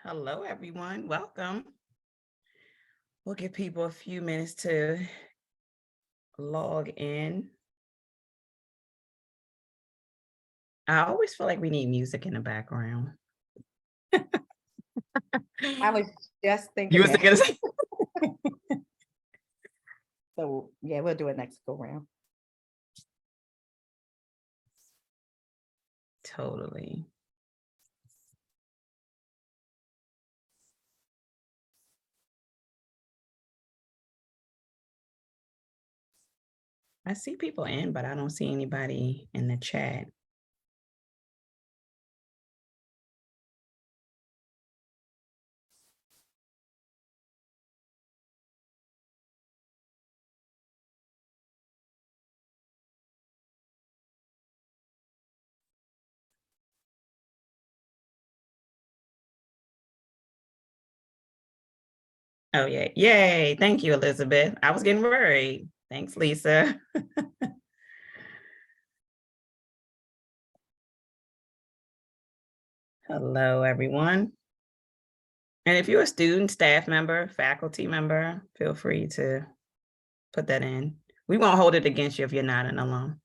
Hello, everyone. Welcome. We'll give people a few minutes to log in. I always feel like we need music in the background. I was just You thinking was that. gonna say So yeah, we'll do it next go round. totally. I see people in, but I don't see anybody in the chat. Oh, yeah. Yay. Thank you, Elizabeth. I was getting worried. Thanks, Lisa. Hello, everyone. And if you're a student, staff member, faculty member, feel free to put that in. We won't hold it against you if you're not an alum.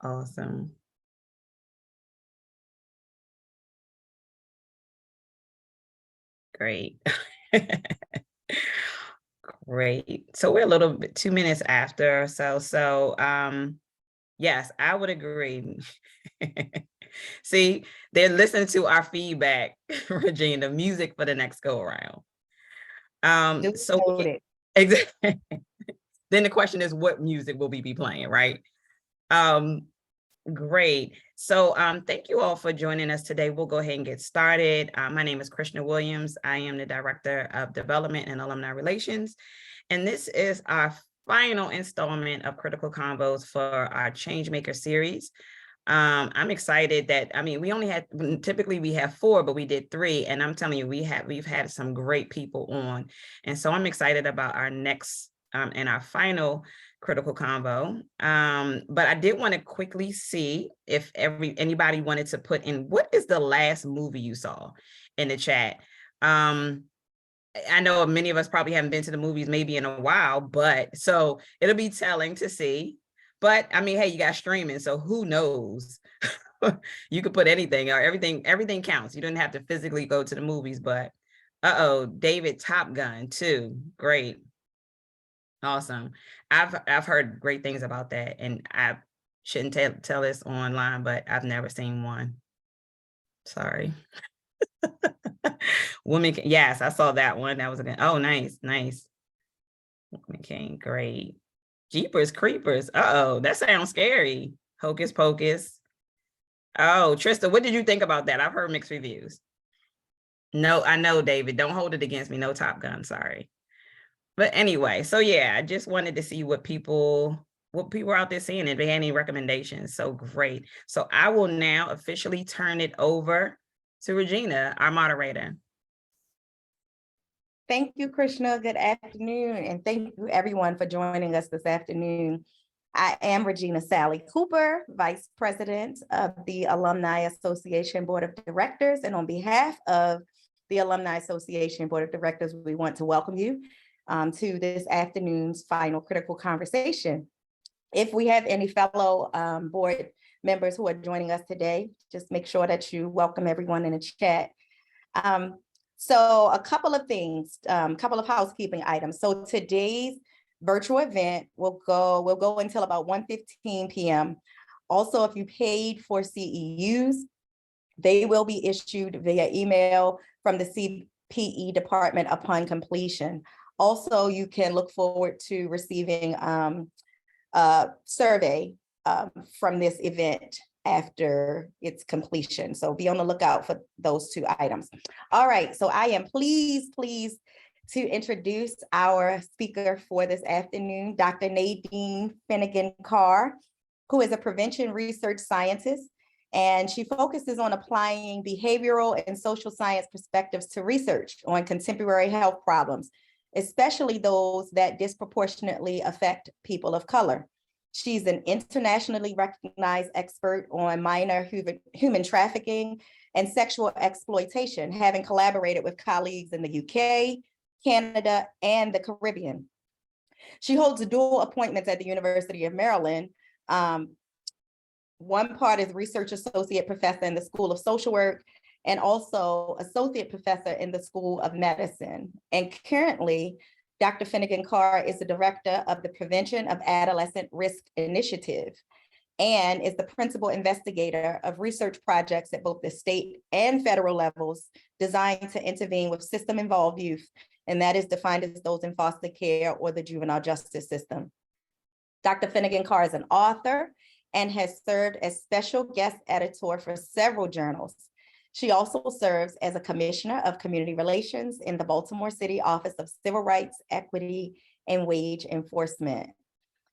Awesome. Great. Great. So we're a little bit 2 minutes after. Yes, I would agree. See, they're listening to our feedback, Regina, music for the next go around. So exactly. Then the question is, what music will we be playing, right? Great. So thank you all for joining us today. We'll go ahead and get started. My name is Krishna Williams. I am the Director of Development and Alumni Relations. And this is our final installment of Critical Convos for our Changemaker series. I'm excited that, we only had, typically we have 4, but we did 3. And I'm telling you, we've had some great people on. And so I'm excited about our next and our final Critical Convo. But I did want to quickly see if anybody wanted to put in, what is the last movie you saw, in the chat. I know many of us probably haven't been to the movies maybe in a while, but so it'll be telling to see. But hey, you got streaming, so who knows? You could put anything or everything counts. You don't have to physically go to the movies, but David, Top Gun too. Great. Awesome. I've heard great things about that, and I shouldn't tell this online, but I've never seen one. Sorry. Woman, yes, I saw that one. That was a good. Oh, nice. Woman King, great. Jeepers Creepers. That sounds scary. Hocus Pocus. Oh, Trista, what did you think about that? I've heard mixed reviews. No, I know, David. Don't hold it against me. No Top Gun. Sorry. But anyway, so yeah, I just wanted to see what people are out there seeing, if they had any recommendations. So great. So I will now officially turn it over to Regina, our moderator. Thank you, Krishna. Good afternoon. And thank you everyone for joining us this afternoon. I am Regina Sally Cooper, Vice President of the Alumni Association Board of Directors. And on behalf of the Alumni Association Board of Directors, we want to welcome you to this afternoon's final critical conversation. If we have any fellow board members who are joining us today, just make sure that you welcome everyone in the chat. So a couple of things, couple of housekeeping items. So today's virtual event will go until about 1:15 p.m. Also, if you paid for CEUs, they will be issued via email from the CPE department upon completion. Also, you can look forward to receiving a survey from this event after its completion. So be on the lookout for those 2 items. All right, so I am pleased to introduce our speaker for this afternoon, Dr. Nadine Finnegan-Carr, who is a prevention research scientist, and she focuses on applying behavioral and social science perspectives to research on contemporary health problems, especially those that disproportionately affect people of color. She's an internationally recognized expert on minor human trafficking and sexual exploitation, having collaborated with colleagues in the UK, Canada, and the Caribbean. She holds dual appointments at the University of Maryland. One part is research associate professor in the School of Social Work and also associate professor in the School of Medicine. And currently, Dr. Finnegan Carr is the director of the Prevention of Adolescent Risk Initiative and is the principal investigator of research projects at both the state and federal levels designed to intervene with system-involved youth, and that is defined as those in foster care or the juvenile justice system. Dr. Finnegan Carr is an author and has served as special guest editor for several journals. She also serves as a commissioner of community relations in the Baltimore City Office of Civil Rights, Equity, and Wage Enforcement.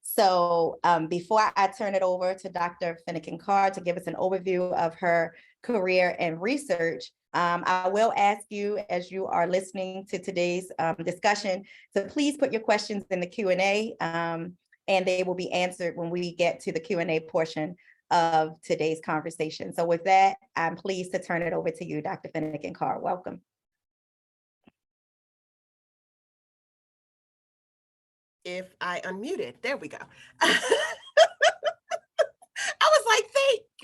So before I turn it over to Dr. Finnegan Carr to give us an overview of her career and research, I will ask you, as you are listening to today's discussion, to please put your questions in the Q&A, and they will be answered when we get to the Q&A portion of today's conversation. So with that, I'm pleased to turn it over to you, Dr. Finnegan Carr. Welcome. If I unmuted, there we go. I was like,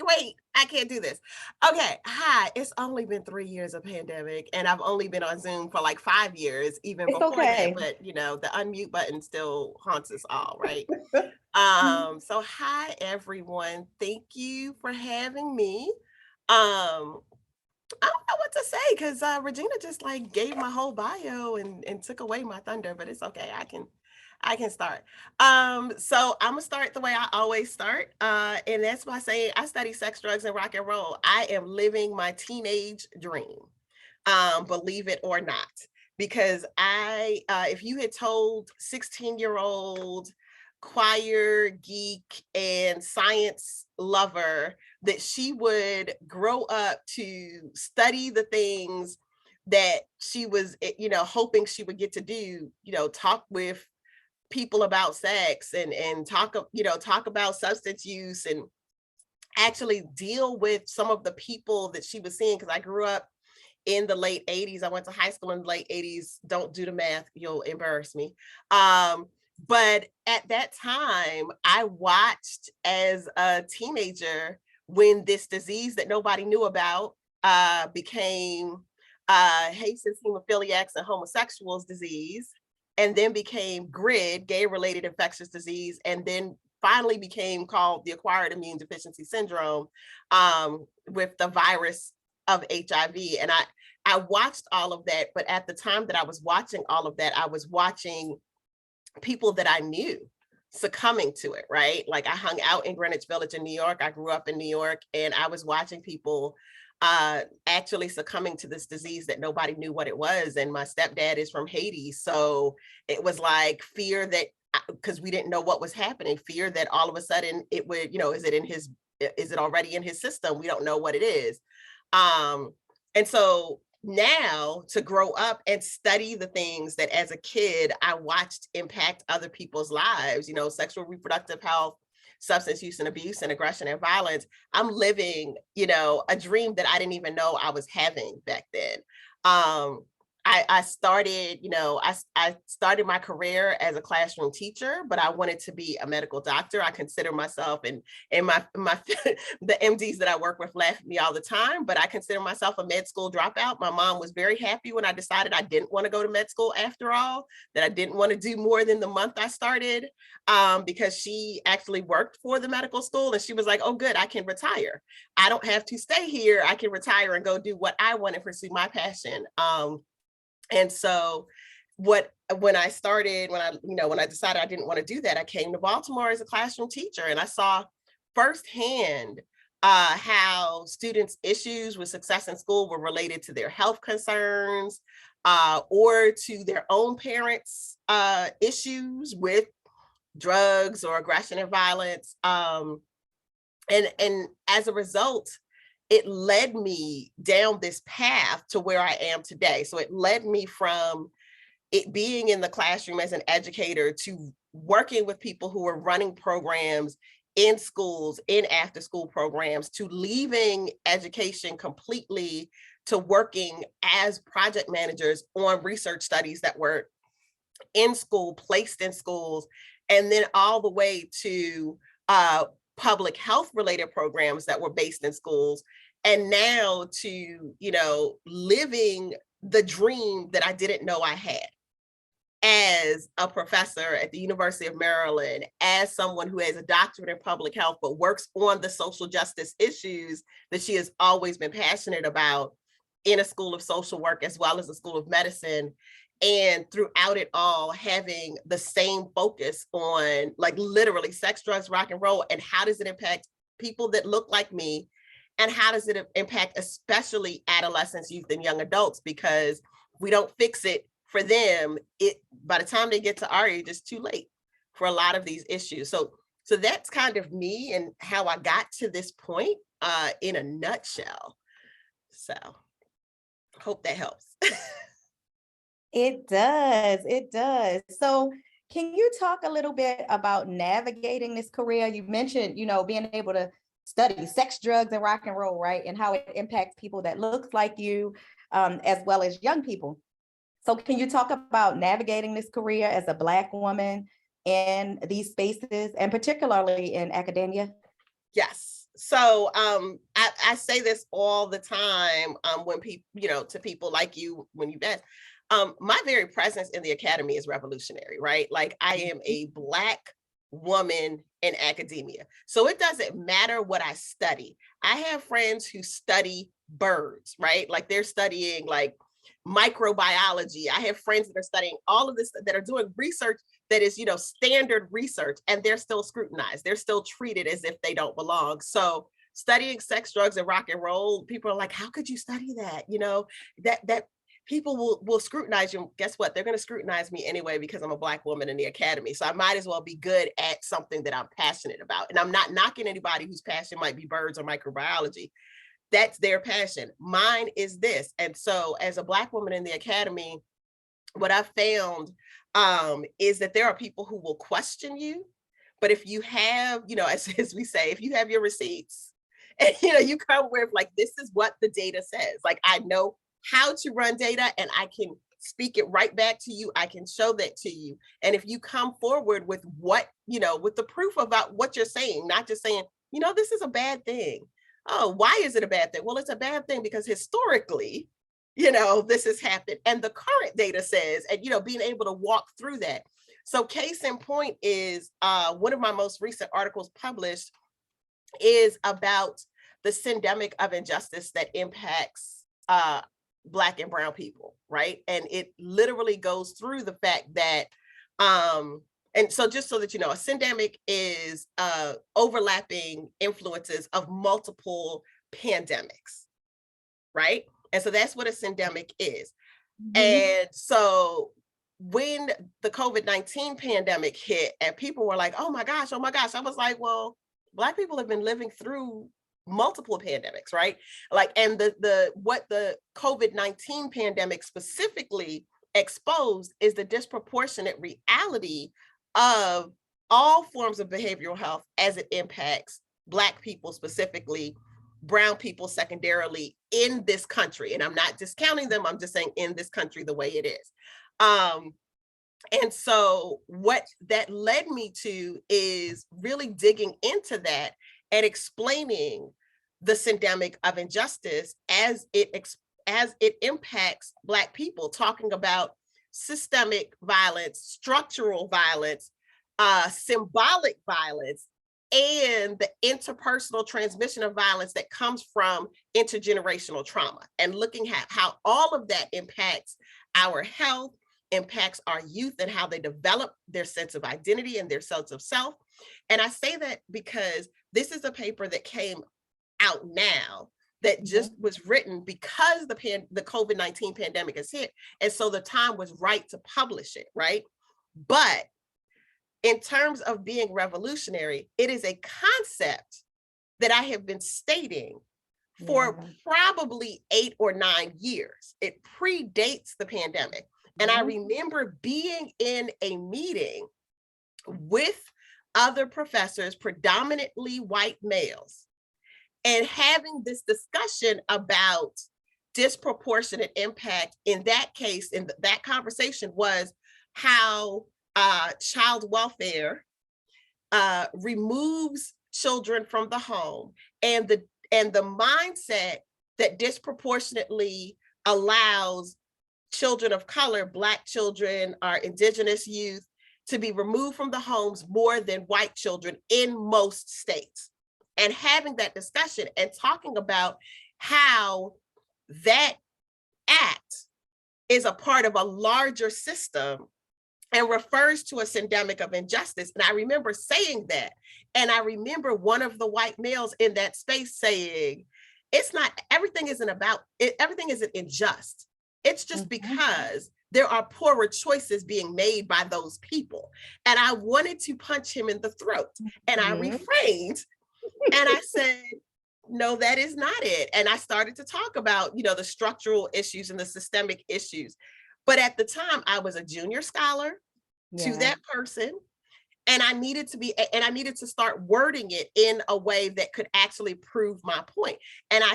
wait, I can't do this. Okay, hi, it's only been 3 years of pandemic and I've only been on Zoom for like 5 years, even before that, but you know, the unmute button still haunts us all, right? So hi everyone, thank you for having me. I don't know what to say because Regina just like gave my whole bio and took away my thunder, but it's okay, I can start. So I'm gonna start the way I always start, and that's by saying I study sex, drugs, and rock and roll. I am living my teenage dream, believe it or not, because if you had told 16-year-old choir geek and science lover that she would grow up to study the things that she was, you know, hoping she would get to do, you know, talk with people about sex and talk about substance use and actually deal with some of the people that she was seeing, because I grew up in the late 80s. I went to high school in the late 80s. Don't do the math, you'll embarrass me. But at that time, I watched as a teenager when this disease that nobody knew about became Hayes' hemophiliacs and homosexuals disease, and then became GRID, gay-related infectious disease, and then finally became called the acquired immune deficiency syndrome with the virus of HIV. And I watched all of that, but at the time that I was watching all of that, I was watching people that I knew succumbing to it, right? Like I hung out in Greenwich Village in New York. I grew up in New York, and I was watching people actually succumbing to this disease that nobody knew what it was. And my stepdad is from Haiti. So it was like fear that, because we didn't know what was happening, fear that all of a sudden it would, you know, is it already in his system? We don't know what it is. And so now to grow up and study the things that as a kid I watched impact other people's lives, you know, sexual reproductive health, substance use and abuse, and aggression and violence, I'm living, you know, a dream that I didn't even know I was having back then. I started, you know, I started my career as a classroom teacher, but I wanted to be a medical doctor. I consider myself, and my the MDs that I work with laugh at me all the time, but I consider myself a med school dropout. My mom was very happy when I decided I didn't want to go to med school after all, that I didn't want to do more than the month I started, because she actually worked for the medical school, and she was like, oh, good, I can retire. I don't have to stay here. I can retire and go do what I want and pursue my passion. And so when I decided I didn't want to do that, I came to Baltimore as a classroom teacher, and I saw firsthand how students' issues with success in school were related to their health concerns or to their own parents' issues with drugs or aggression and violence. And as a result, it led me down this path to where I am today. So it led me from it being in the classroom as an educator to working with people who were running programs in schools, in after school programs, to leaving education completely to working as project managers on research studies that were in school, placed in schools, and then all the way to public health related programs that were based in schools. And now to, you know, living the dream that I didn't know I had as a professor at the University of Maryland, as someone who has a doctorate in public health, but works on the social justice issues that she has always been passionate about in a school of social work, as well as a school of medicine. And throughout it all, having the same focus on, like, literally sex, drugs, rock and roll, and how does it impact people that look like me? And how does it impact especially adolescents, youth, and young adults? Because we don't fix it for them, by the time they get to our age, it's too late for a lot of these issues. So that's kind of me and how I got to this point in a nutshell. So hope that helps. It does. It does. So can you talk a little bit about navigating this career? You mentioned, you know, being able to study sex, drugs, and rock and roll, right? And how it impacts people that look like you, as well as young people. So can you talk about navigating this career as a Black woman in these spaces, and particularly in academia? Yes. So I say this all the time when people, you know, to people like you, when you ask, my very presence in the academy is revolutionary, right? Like, I am a Black woman in academia. So it doesn't matter what I study. I have friends who study birds, right? Like, they're studying like microbiology. I have friends that are studying all of this, that are doing research that is, you know, standard research, and they're still scrutinized. They're still treated as if they don't belong. So studying sex, drugs, and rock and roll, people are like, how could you study that? You know, that people will scrutinize you. Guess what? They're going to scrutinize me anyway, because I'm a Black woman in the academy. So I might as well be good at something that I'm passionate about. And I'm not knocking anybody whose passion might be birds or microbiology. That's their passion. Mine is this. And so as a Black woman in the academy, what I've found is that there are people who will question you. But if you have, you know, as we say, if you have your receipts, and, you know, you come with like, this is what the data says. Like, I know how to run data, and I can speak it right back to you. I can show that to you. And if you come forward with what, you know, with the proof about what you're saying, not just saying, you know, this is a bad thing. Oh, why is it a bad thing? Well, it's a bad thing because historically, you know, this has happened, and the current data says, and, you know, being able to walk through that. So case in point is one of my most recent articles published is about the syndemic of injustice that impacts Black and brown people, right? And it literally goes through the fact that, and so just so that you know, a syndemic is overlapping influences of multiple pandemics, right? And so that's what a syndemic is. And so when the COVID-19 pandemic hit and people were like, oh my gosh, I was like, well, Black people have been living through multiple pandemics, right? Like, and what the COVID-19 pandemic specifically exposed is the disproportionate reality of all forms of behavioral health as it impacts Black people specifically, brown people secondarily in this country. And I'm not discounting them, I'm just saying in this country the way it is. And so what that led me to is really digging into that and explaining the syndemic of injustice as it impacts Black people, talking about systemic violence, structural violence, symbolic violence, and the interpersonal transmission of violence that comes from intergenerational trauma, and looking at how all of that impacts our health, impacts our youth, and how they develop their sense of identity and their sense of self. And I say that because this is a paper that came out now that just was written because the COVID-19 pandemic has hit. And so the time was right to publish it, right? But in terms of being revolutionary, it is a concept that I have been stating for probably 8 or 9 years. It predates the pandemic. And I remember being in a meeting with other professors, predominantly white males, and having this discussion about disproportionate impact. In that case, in that conversation, was how child welfare removes children from the home, and the mindset that disproportionately allows children of color, Black children, our indigenous youth, to be removed from the homes more than white children in most states. And having that discussion and talking about how that act is a part of a larger system and refers to a syndemic of injustice. And I remember saying that. And I remember one of the white males in that space saying, it's not, everything isn't about it, everything isn't unjust. It's just because there are poorer choices being made by those people. And I wanted to punch him in the throat. And I refrained and I said, no, that is not it. And I started to talk about, the structural issues and the systemic issues. But at the time, I was a junior scholar to that person. And I needed to start wording it in a way that could actually prove my point. And I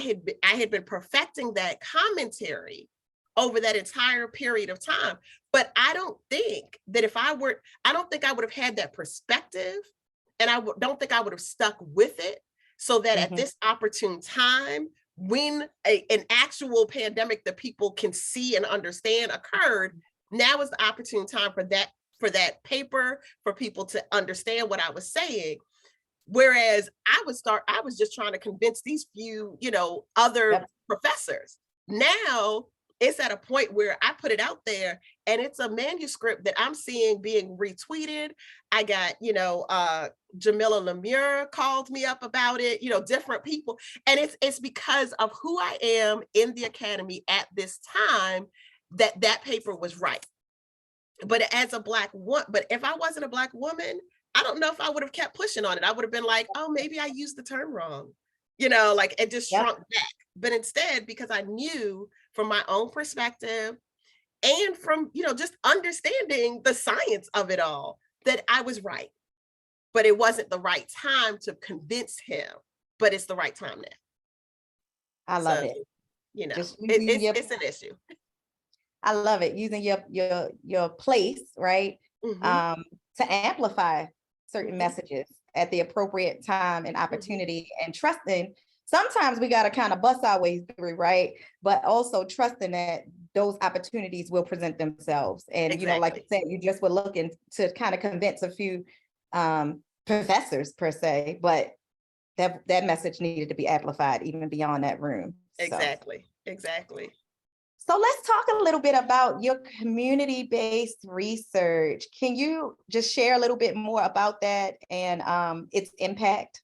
had been perfecting that commentary over that entire period of time. But I don't think that I don't think I would have had that perspective. And don't think I would have stuck with it, so that at this opportune time, when an actual pandemic that people can see and understand occurred, now is the opportune time for that paper, for people to understand what I was saying. Whereas I was just trying to convince these few, other professors. Now it's at a point where I put it out there and it's a manuscript that I'm seeing being retweeted. I got, Jamila Lemure called me up about it, different people. And it's because of who I am in the academy at this time that paper was right. But as a but if I wasn't a Black woman, I don't know if I would have kept pushing on it. I would have been like, oh, maybe I used the term wrong, it just shrunk back. But instead, because I knew from my own perspective and from, just understanding the science of it all, that I was right. But it wasn't the right time to convince him, but it's the right time now. I love it. It's an issue. I love it. Using your place, right? To amplify certain messages at the appropriate time and opportunity, and trusting. Sometimes we got to kind of bust our way through, right? But also trusting that those opportunities will present themselves. And, like you said, you just were looking to kind of convince a few professors per se, but that message needed to be amplified even beyond that room. Exactly. So let's talk a little bit about your community-based research. Can you just share a little bit more about that and its impact?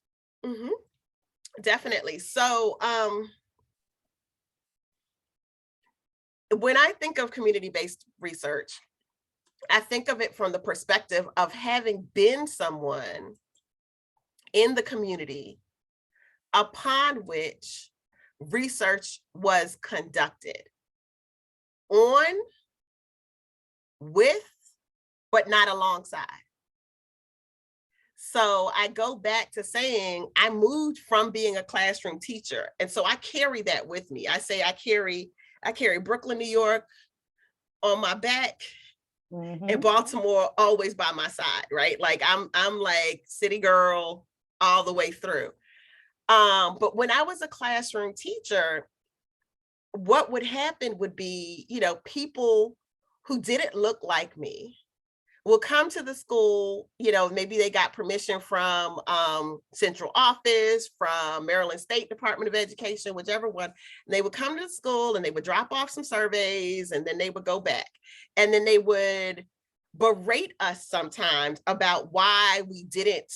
Definitely. So when I think of community-based research, I think of it from the perspective of having been someone in the community upon which research was conducted on, with, but not alongside. So I go back to saying I moved from being a classroom teacher. And so I carry that with me. I say I carry Brooklyn, New York on my back, and Baltimore always by my side, right? Like I'm like city girl all the way through. But when I was a classroom teacher, what would happen would be, people who didn't look like me will come to the school, maybe they got permission from central office, from Maryland State Department of Education, whichever one. And they would come to the school and they would drop off some surveys and then they would go back. And then they would berate us sometimes about why we didn't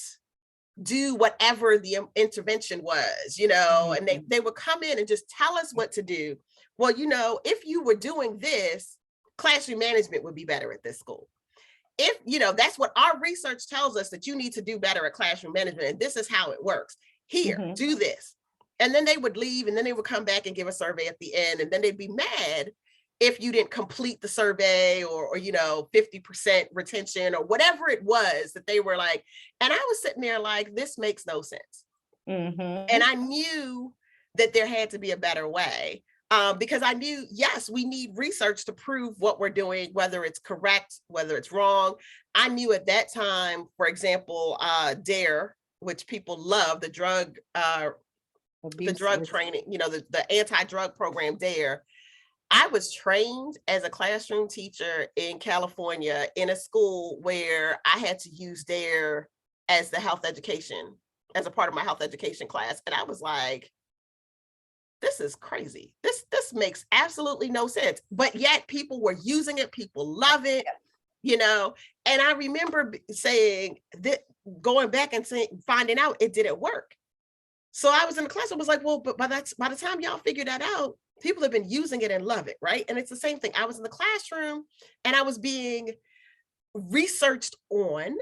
do whatever the intervention was, and they would come in and just tell us what to do. Well, if you were doing this, classroom management would be better at this school. If, that's what our research tells us, that you need to do better at classroom management, and this is how it works. Here, do this. And then they would leave, and then they would come back and give a survey at the end, and then they'd be mad if you didn't complete the survey or 50% retention or whatever it was that they were like, and I was sitting there like, this makes no sense. And I knew that there had to be a better way, because I knew, yes, we need research to prove what we're doing, whether it's correct, whether it's wrong. I knew at that time, for example, DARE, which people love, the drug training, the anti-drug program DARE. I was trained as a classroom teacher in California in a school where I had to use DARE as the health education, as a part of my health education class. And I was like, this is crazy. This makes absolutely no sense. But yet people were using it. People love it, And I remember saying that, going back and finding out it didn't work. So I was in the class. I was like, well, but by the time y'all figure that out, people have been using it and love it, right? And it's the same thing. I was in the classroom and I was being researched on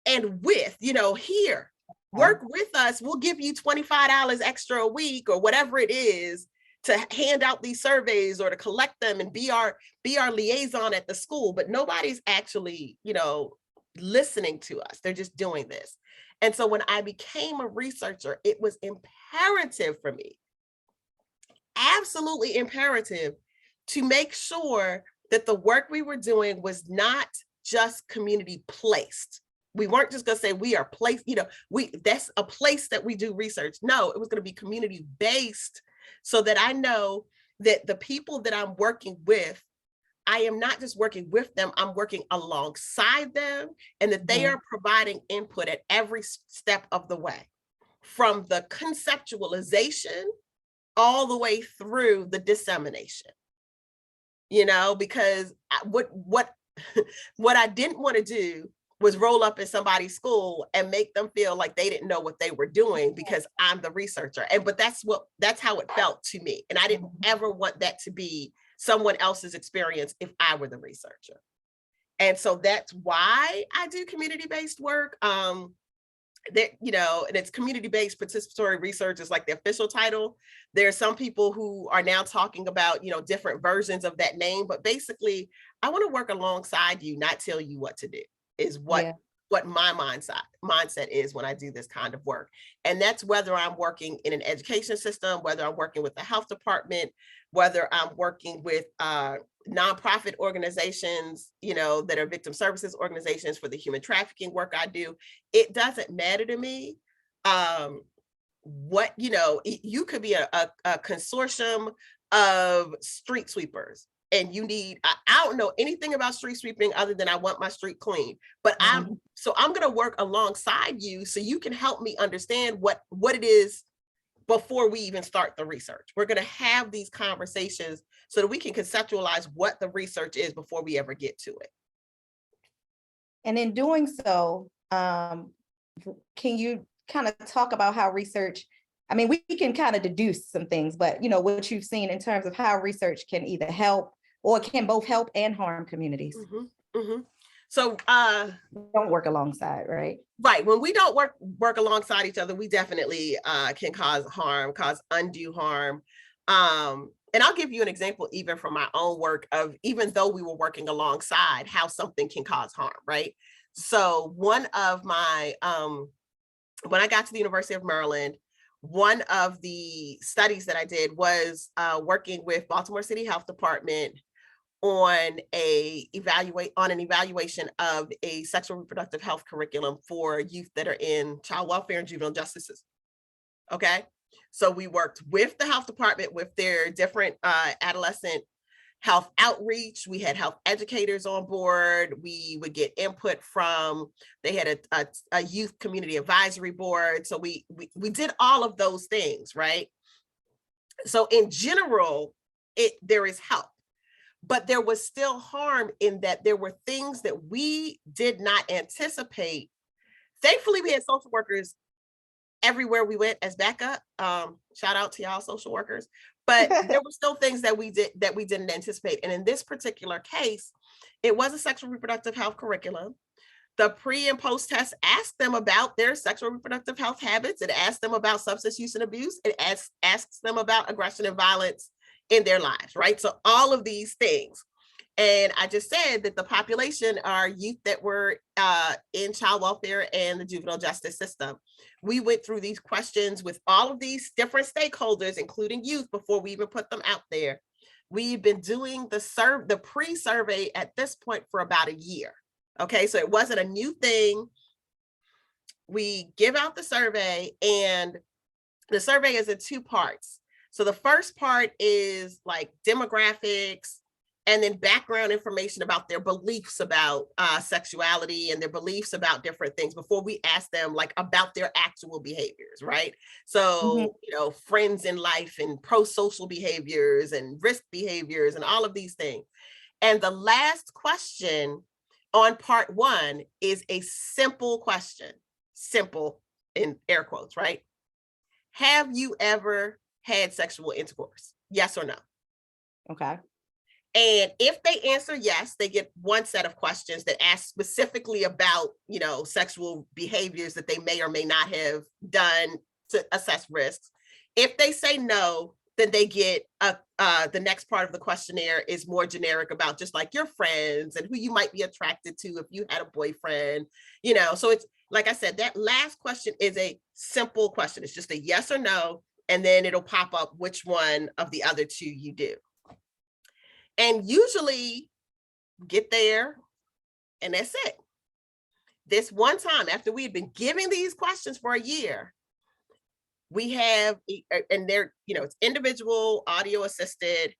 and with, here, work with us. We'll give you $25 extra a week or whatever it is to hand out these surveys or to collect them and be our liaison at the school. But nobody's actually, listening to us. They're just doing this. And so when I became a researcher, it was imperative for me, absolutely imperative, to make sure that the work we were doing was not just community placed. We weren't just going to say we are placed, that's a place that we do research. No, it was going to be community based, so that I know that the people that I'm working with, I am not just working with them, I'm working alongside them, and that they are providing input at every step of the way, from the conceptualization all the way through the dissemination. Because what I didn't want to do was roll up in somebody's school and make them feel like they didn't know what they were doing because I'm the researcher. But that's how it felt to me. And I didn't ever want that to be someone else's experience if I were the researcher. And so that's why I do community-based work. And it's community-based participatory research is like the official title. There are some people who are now talking about, different versions of that name, but basically I want to work alongside you, not tell you what to do, is what my mindset is when I do this kind of work. And that's whether I'm working in an education system, whether I'm working with the health department, whether I'm working with nonprofit organizations, that are victim services organizations for the human trafficking work I do. It doesn't matter to me. You could be a consortium of street sweepers, and you need, I don't know anything about street sweeping other than I want my street clean, but I'm going to work alongside you so you can help me understand what it is before we even start the research. We're going to have these conversations so that we can conceptualize what the research is before we ever get to it. And in doing so, can you kind of talk about how research, we can kind of deduce some things, but what you've seen in terms of how research can either help or can both help and harm communities? So don't work alongside, right? Right. When we don't work alongside each other, we definitely can cause undue harm. And I'll give you an example, even from my own work, of even though we were working alongside, how something can cause harm, right? So one of my, when I got to the University of Maryland, one of the studies that I did was working with Baltimore City Health Department on an evaluation of a sexual reproductive health curriculum for youth that are in child welfare and juvenile justice system. Okay. So we worked with the health department with their different adolescent health outreach. We had health educators on board. We would get input from, they had a youth community advisory board. So we did all of those things, right? So in general, there is help. But there was still harm in that there were things that we did not anticipate. Thankfully, we had social workers everywhere we went as backup. Shout out to y'all social workers. But there were still things that we didn't anticipate. And in this particular case, it was a sexual reproductive health curriculum. The pre and post test asked them about their sexual reproductive health habits. It asked them about substance use and abuse. It asks them about aggression and violence in their lives, right? So all of these things. And I just said that the population are youth that were in child welfare and the juvenile justice system. We went through these questions with all of these different stakeholders, including youth, before we even put them out there. We've been doing the pre-survey at this point for about a year. Okay, so it wasn't a new thing. We give out the survey, and the survey is in two parts. So the first part is like demographics, and then background information about their beliefs about sexuality and their beliefs about different things before we ask them like about their actual behaviors, right? So, you know, friends in life and pro-social behaviors and risk behaviors and all of these things. And the last question on part one is a simple question, simple in air quotes, right? Have you ever had sexual intercourse? Yes or no? Okay. And if they answer yes, they get one set of questions that ask specifically about, you know, sexual behaviors that they may or may not have done to assess risks. If they say no, then they get the next part of the questionnaire is more generic about just like your friends and who you might be attracted to if you had a boyfriend, you know. So it's like I said, that last question is a simple question. It's just a yes or no, and then it'll pop up which one of the other two you do. And usually get there and that's it. This one time after we had been giving these questions for a year, we have, and they're, you know, it's individual audio assisted,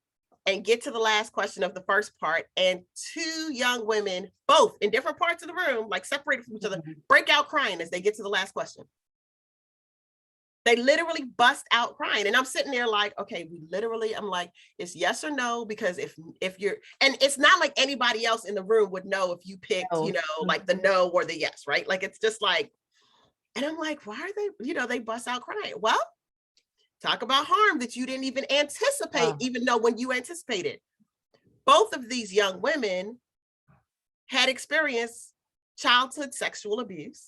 and get to the last question of the first part, and two young women, both in different parts of the room, like separated from each other, break out crying as they get to the last question. They literally bust out crying. And I'm sitting there like, okay, I'm like, it's yes or no, because if you're, and it's not like anybody else in the room would know if you picked, you know, like the no or the yes, right? Like, it's just like, and I'm like, why are they, you know, they bust out crying. Well, talk about harm that you didn't even anticipate, even though when you anticipated. Both of these young women had experienced childhood sexual abuse.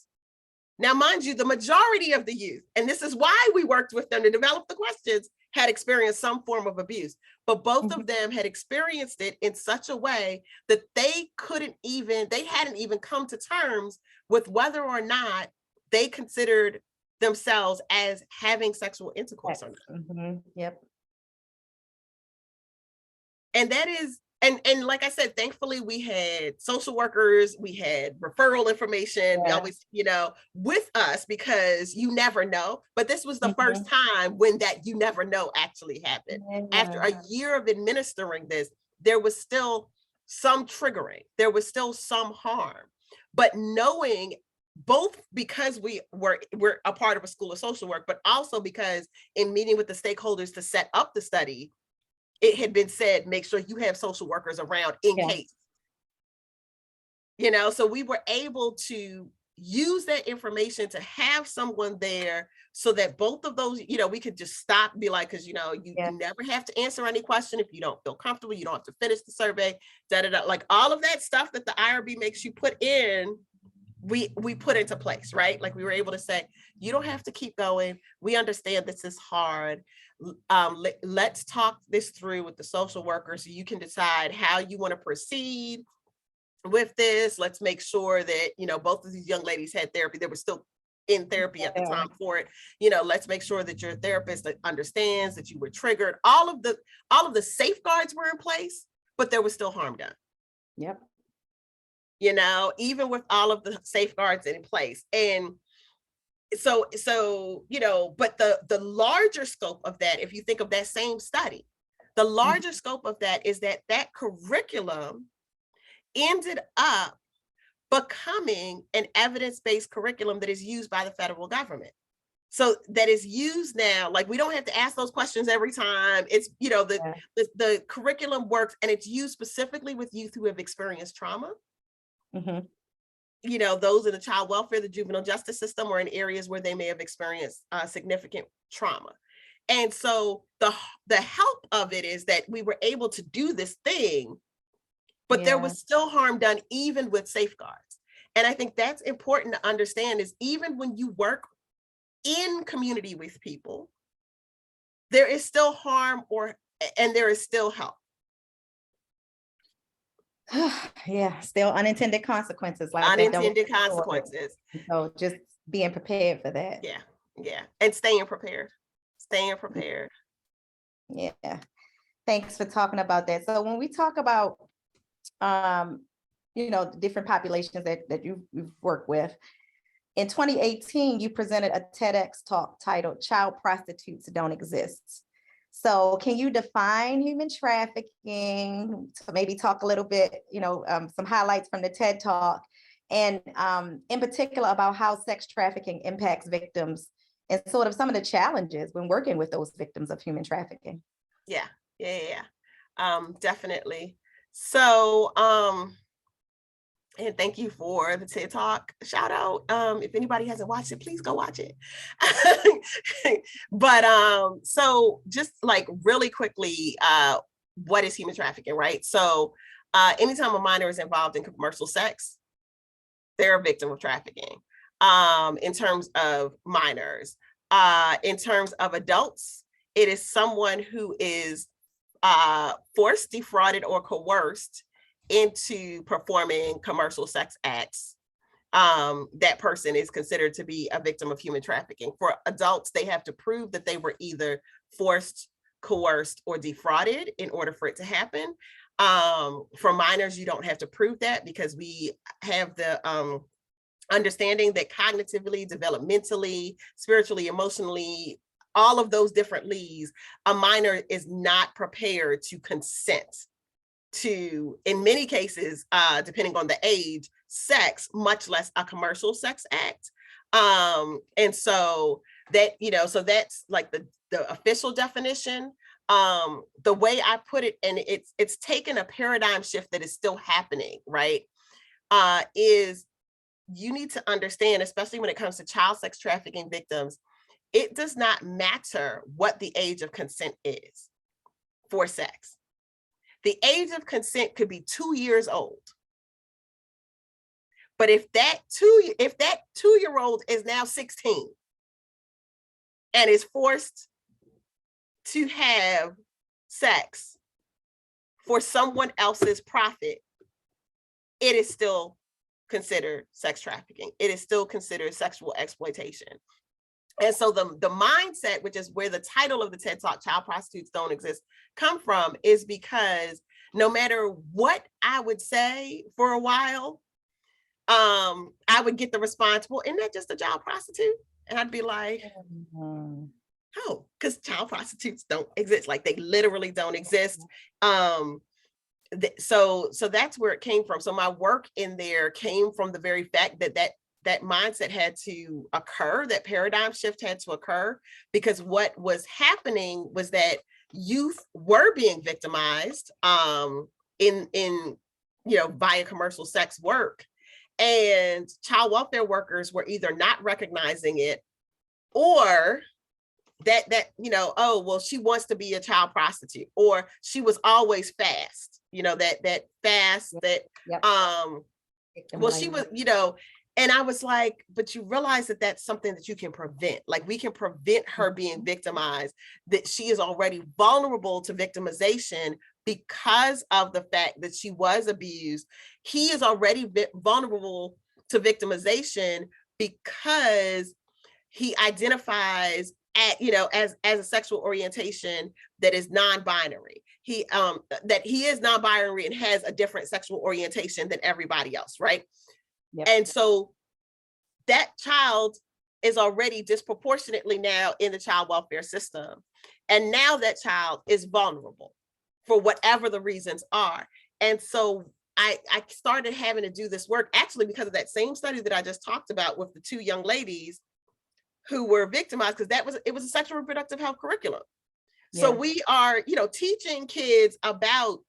Now, mind you, the majority of the youth, and this is why we worked with them to develop the questions, had experienced some form of abuse, but both of them had experienced it in such a way that they hadn't even come to terms with whether or not they considered themselves as having sexual intercourse or not. Yep. And that is, and like I said, thankfully we had social workers, we had referral information, we always, you know, with us, because you never know. But this was the first time when that you never know actually happened. After a year of administering this, there was still some triggering, there was still some harm. But knowing, both because we're a part of a school of social work, but also because in meeting with the stakeholders to set up the study, it had been said, make sure you have social workers around in case, you know, so we were able to use that information to have someone there so that both of those, you know, we could just stop and be like, because, you know, you never have to answer any question if you don't feel comfortable, you don't have to finish the survey, like all of that stuff that the IRB makes you put in, we put into place, right? Like we were able to say, you don't have to keep going. We understand this is hard. Let's talk this through with the social worker so you can decide how you want to proceed with this. Let's make sure that, you know, both of these young ladies had therapy. They were still in therapy at the time for it. You know, let's make sure that your therapist understands that you were triggered. All of the safeguards were in place, but there was still harm done. Yep. You know, even with all of the safeguards in place. And so, you know, but the larger scope of that, if you think of that same study, the larger scope of that is that curriculum ended up becoming an evidence-based curriculum that is used by the federal government. So that is used now, like we don't have to ask those questions every time. It's, you know, the curriculum works, and it's used specifically with youth who have experienced trauma. You know, those in the child welfare, the juvenile justice system, or in areas where they may have experienced significant trauma. And so the help of it is that we were able to do this thing, but there was still harm done even with safeguards. And I think that's important to understand, is even when you work in community with people, there is still harm or and there is still help. Yeah, still unintended consequences. Like unintended consequences. So just being prepared for that. Yeah. And staying prepared. Yeah. Thanks for talking about that. So when we talk about, the different populations that you've worked with, in 2018, you presented a TEDx talk titled "Child Prostitutes Don't Exist." So can you define human trafficking, to maybe talk a little bit, some highlights from the TED Talk, and in particular about how sex trafficking impacts victims and sort of some of the challenges when working with those victims of human trafficking? Yeah. Definitely. So, and thank you for the TED Talk shout out. If anybody hasn't watched it, please go watch it. But so just like really quickly, what is human trafficking, right? So anytime a minor is involved in commercial sex, they're a victim of trafficking. In terms of minors, in terms of adults, it is someone who is forced, defrauded, or coerced into performing commercial sex acts. That person is considered to be a victim of human trafficking. For adults, they have to prove that they were either forced, coerced, or defrauded in order for it to happen. For minors, you don't have to prove that, because we have the understanding that cognitively, developmentally, spiritually, emotionally, all of those different leads, a minor is not prepared to consent to, in many cases, depending on the age, sex, much less a commercial sex act. And so that, so that's like the official definition. The way I put it, and it's taken a paradigm shift that is still happening, right? Is you need to understand, especially when it comes to child sex trafficking victims, it does not matter what the age of consent is for sex. The age of consent could be 2 years old. But if that 2-year-old is now 16 and is forced to have sex for someone else's profit, it is still considered sex trafficking. It is still considered sexual exploitation. And so the mindset, which is where the title of the TED Talk, Child Prostitutes Don't Exist, come from, is because no matter what I would say for a while, I would get the response, well, isn't that just a child prostitute? And I'd be like, oh, because child prostitutes don't exist. Like, they literally don't exist. So that's where it came from. So my work in there came from the very fact that mindset had to occur, that paradigm shift had to occur, because what was happening was that youth were being victimized in via commercial sex work, and child welfare workers were either not recognizing it, or that oh, well, she wants to be a child prostitute, or she was always fast, that fast, that Yep. well, she was, and I was like, but you realize that that's something that you can prevent. Like, we can prevent her being victimized, that she is already vulnerable to victimization because of the fact that she was abused. He is already vulnerable to victimization because he identifies as a sexual orientation that is non-binary. That he is non-binary and has a different sexual orientation than everybody else, right? Yep. And so that child is already disproportionately now in the child welfare system. And now that child is vulnerable for whatever the reasons are. And so I started having to do this work actually because of that same study that I just talked about with the 2 young ladies who were victimized, because it was a sexual reproductive health curriculum. Yeah. So we are, teaching kids about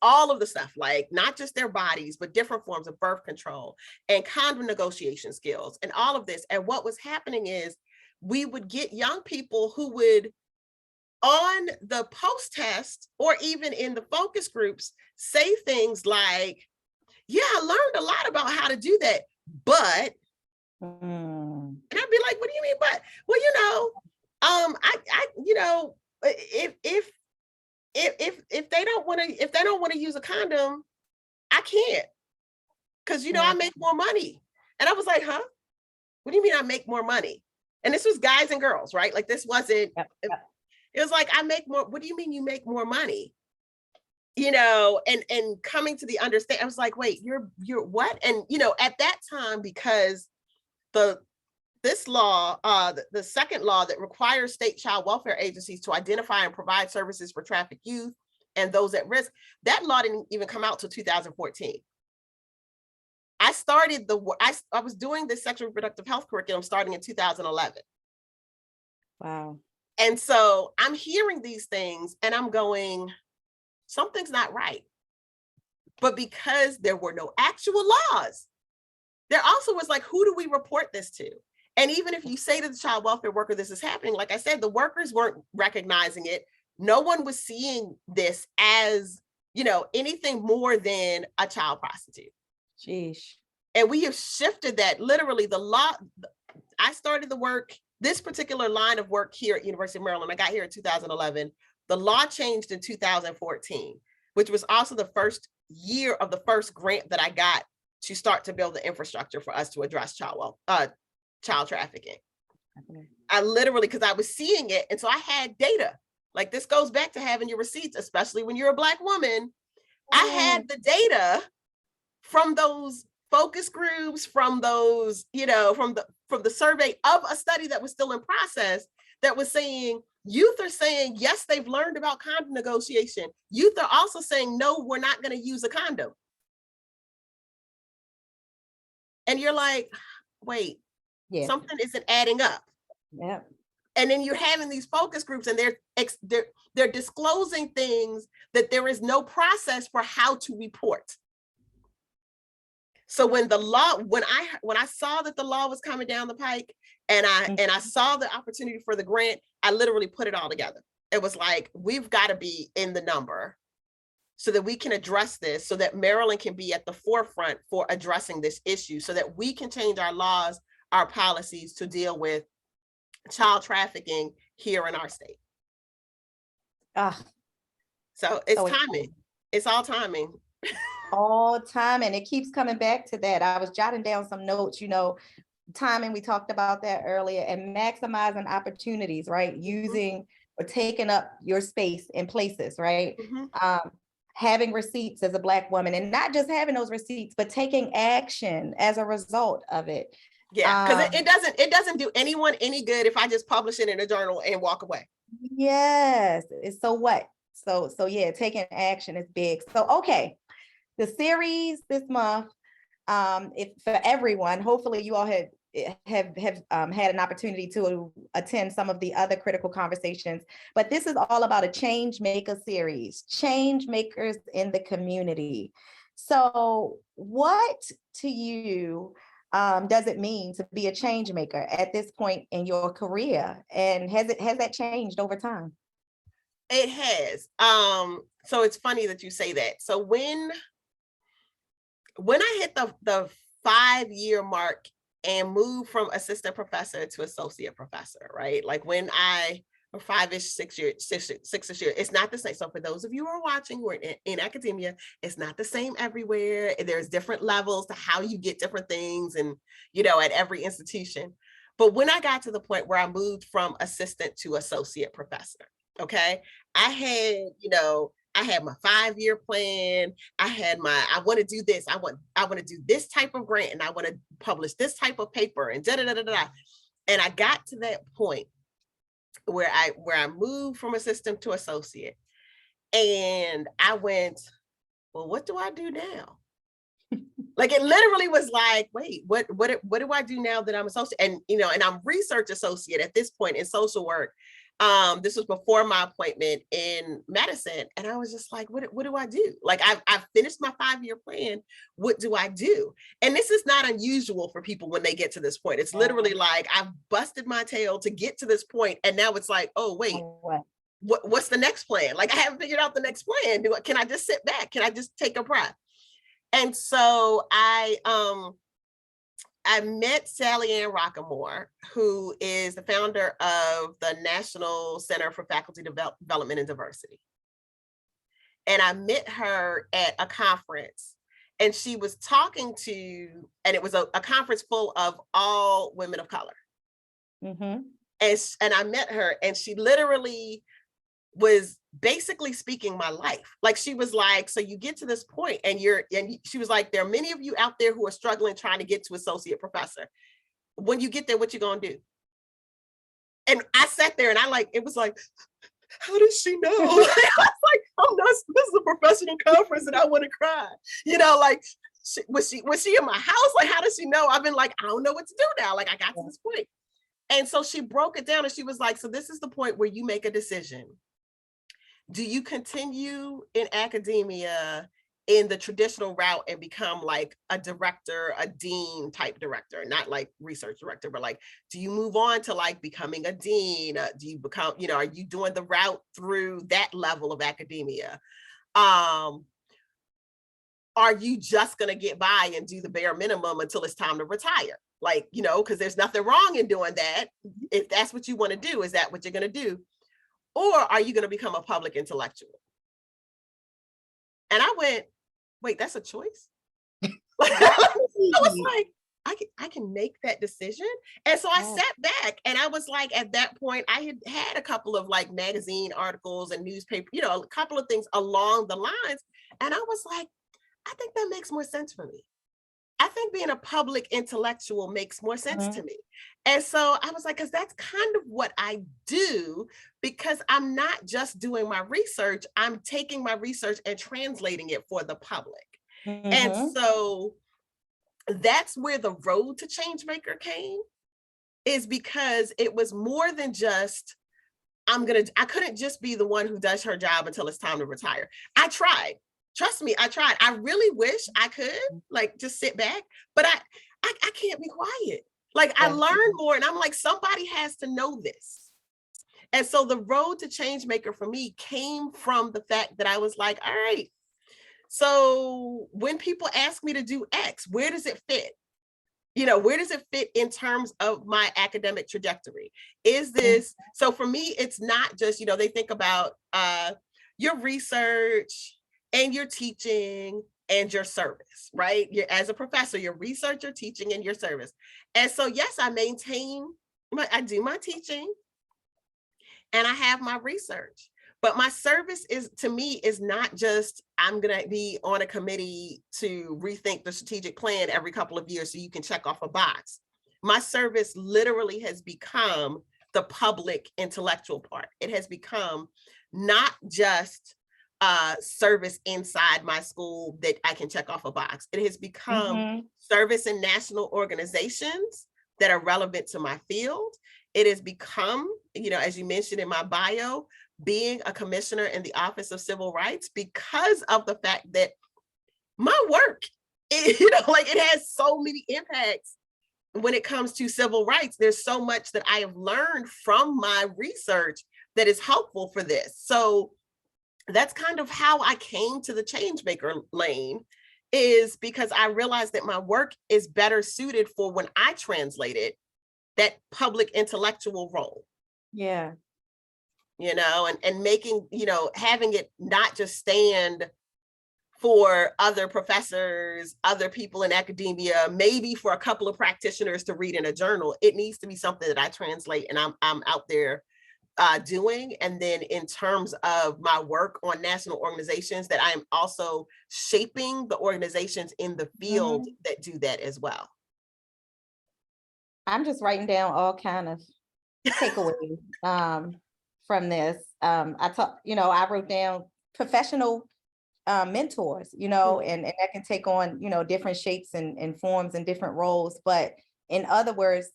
all of the stuff, like not just their bodies, but different forms of birth control and condom negotiation skills and all of this. And what was happening is we would get young people who would, on the post-test or even in the focus groups, say things like, yeah, I learned a lot about how to do that, but, and I'd be like, what do you mean, but? Well, if if they don't want to use a condom, I can't, because I make more money. And I was like, huh? What do you mean I make more money? And this was guys and girls, right? Like this wasn't. It was like, I make more. What do you mean you make more money? And coming to the understand, I was like, wait, you're what? And at that time, because this law, the second law that requires state child welfare agencies to identify and provide services for trafficked youth and those at risk, that law didn't even come out till 2014. I started I was doing the sexual reproductive health curriculum starting in 2011. Wow. And so I'm hearing these things and I'm going, something's not right. But because there were no actual laws, there also was like, who do we report this to? And even if you say to the child welfare worker, this is happening, like I said, the workers weren't recognizing it. No one was seeing this as, anything more than a child prostitute. Sheesh. And we have shifted that. Literally, the law, I started the work, this particular line of work here at University of Maryland. I got here in 2011. The law changed in 2014, which was also the first year of the first grant that I got to start to build the infrastructure for us to address child trafficking. Okay. I literally, because I was seeing it, and so I had data. Like, this goes back to having your receipts, especially when you're a Black woman. I had the data from those focus groups, from those, from the survey of a study that was still in process, that was saying, youth are saying, yes, they've learned about condom negotiation. Youth are also saying, no, we're not going to use a condom. And you're like, wait, something isn't adding up. Yeah. And then you're having these focus groups and they're disclosing things that there is no process for how to report. So when I saw that the law was coming down the pike, and I saw the opportunity for the grant, I literally put it all together. It was like, we've got to be in the number so that we can address this, so that Maryland can be at the forefront for addressing this issue, so that we can change our laws, our policies to deal with child trafficking here in our state. So it's timing. It's all timing. All time, and it keeps coming back to that. I was jotting down some notes, timing, we talked about that earlier, and maximizing opportunities, right? Using or taking up your space in places, right? Having receipts as a Black woman, and not just having those receipts, but taking action as a result of it. Yeah, because it doesn't do anyone any good if I just publish it in a journal and walk away. Yes, it's so what? So yeah, taking action is big. So okay. The series this month, if for everyone, hopefully you all have had an opportunity to attend some of the other critical conversations, but this is all about a Changemaker series, change makers in the community. So what to you does it mean to be a change maker at this point in your career? And has that changed over time? It has. So it's funny that you say that. So when I hit the 5-year mark and moved from assistant professor to associate professor, right? Like when or 5-ish, 6 years, 6-ish year, it's not the same. So for those of you who are watching who are in academia, it's not the same everywhere. There's different levels to how you get different things, and at every institution. But when I got to the point where I moved from assistant to associate professor, okay, I had my 5-year plan. I want to do this. I want to do this type of grant, and I want to publish this type of paper, and da da da da da. And I got to that point where I moved from assistant to associate, and I went, well, what do I do now? Like, it literally was like, wait, what do I do now that I'm associate? And and I'm research associate at this point in social work. This was before my appointment in medicine, and I was just like, what do I do? Like, I've finished my 5-year plan. What do I do? And this is not unusual for people when they get to this point. It's literally like, I've busted my tail to get to this point, and now it's like, oh wait, what's the next plan? Like, I haven't figured out the next plan. Can I just sit back? Can I just take a breath? And so I met Sally Ann Rockamore, who is the founder of the National Center for Faculty Development and Diversity. and I met her at a conference, and she was talking to, and it was a conference full of all women of color. Mm-hmm. And I met her, and she literally was basically speaking my life. Like, she was like, so you get to this point and she was like, there are many of you out there who are struggling trying to get to associate professor. When you get there, what you gonna do? And I sat there and it was like, how does she know? I was like, I'm not, this is a professional conference and I want to cry. Like, was she in my house? Like, how does she know? I've been like, I don't know what to do now. Like, I got to this point. And so she broke it down and she was like, so this is the point where you make a decision. Do you continue in academia in the traditional route and become like a director, a dean type director, not like research director, but like, do you move on to like becoming a dean? Do you become, are you doing the route through that level of academia? Are you just going to get by and do the bare minimum until it's time to retire? Like, because there's nothing wrong in doing that. If that's what you want to do, is that what you're going to do? Or are you going to become a public intellectual? And I went, wait, that's a choice? I was like, I can make that decision. And so I sat back and I was like, at that point, I had a couple of like magazine articles and newspaper, a couple of things along the lines. And I was like, I think that makes more sense for me. I think being a public intellectual makes more sense to me. And so I was like, because that's kind of what I do, because I'm not just doing my research, I'm taking my research and translating it for the public. And so that's where the road to Changemaker came, is because it was more than just, I couldn't just be the one who does her job until it's time to retire. I tried. Trust me, I tried. I really wish I could like just sit back, but I can't be quiet. Like, I learned more and I'm like, somebody has to know this. And so the road to Changemaker for me came from the fact that I was like, all right, so when people ask me to do X, where does it fit? Where does it fit in terms of my academic trajectory? Is this, so for me, it's not just, they think about your research and your teaching and your service, right? As a professor, your research, your teaching, and your service. And so, yes, I I do my teaching and I have my research, but my service to me is not just, I'm gonna be on a committee to rethink the strategic plan every couple of years so you can check off a box. My service literally has become the public intellectual part. It has become not just service inside my school that I can check off a box. It has become service in national organizations that are relevant to my field. It has become, as you mentioned in my bio, being a commissioner in the Office of Civil Rights, because of the fact that my work, it has so many impacts when it comes to civil rights. There's so much that I have learned from my research that is helpful for this. So that's kind of how I came to the Changemaker lane, is because I realized that my work is better suited for when I translated that public intellectual role. Yeah. And making, having it not just stand for other professors, other people in academia, maybe for a couple of practitioners to read in a journal. It needs to be something that I translate and I'm out there doing. And then in terms of my work on national organizations, that I'm also shaping the organizations in the field that do that as well. I'm just writing down all kind of takeaways from this. I wrote down professional mentors, and that can take on, different shapes and forms and different roles. But in other words,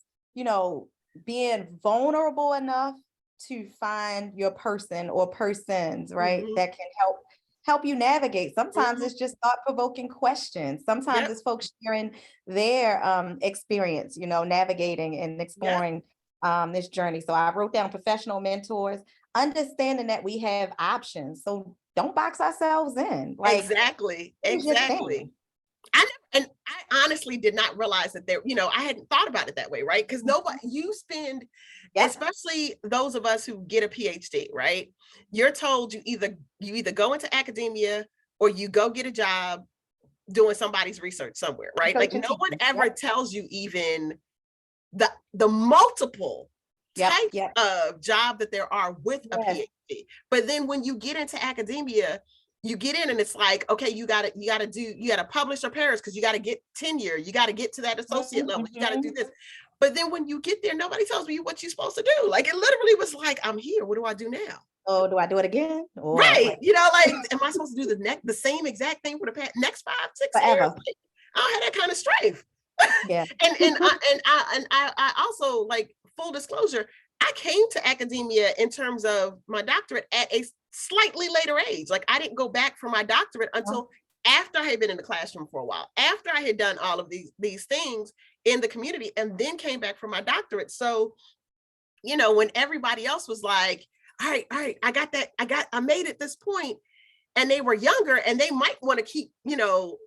being vulnerable enough to find your person or persons, right, that can help you navigate. Sometimes it's just thought-provoking questions. Sometimes it's folks sharing their experience, navigating and exploring this journey. So I wrote down professional mentors, understanding that we have options. So don't box ourselves in. Like, exactly. And I honestly did not realize that there, I hadn't thought about it that way, right? Because nobody, you spend, especially those of us who get a PhD, right? You're told you either go into academia or you go get a job doing somebody's research somewhere, right? Like no one ever tells you even the multiple types of job that there are with a PhD. But then when you get into academia, you get in and it's like, okay, you gotta publish or perish because you gotta get tenure, you gotta get to that associate level, you gotta do this. But then when you get there, nobody tells you what you're supposed to do. Like it literally was like, I'm here, what do I do now? Oh, do I do it again? Or, right. Like, am I supposed to do the same exact thing for the next 5, 6 years? Like, I don't have that kind of strength. Yeah. and I also, like, full disclosure, I came to academia in terms of my doctorate at a slightly later age. Like I didn't go back for my doctorate until after I had been in the classroom for a while, after I had done all of these things in the community, and then came back for my doctorate. So, when everybody else was like, all right, I made it this point, and they were younger and they might want to keep,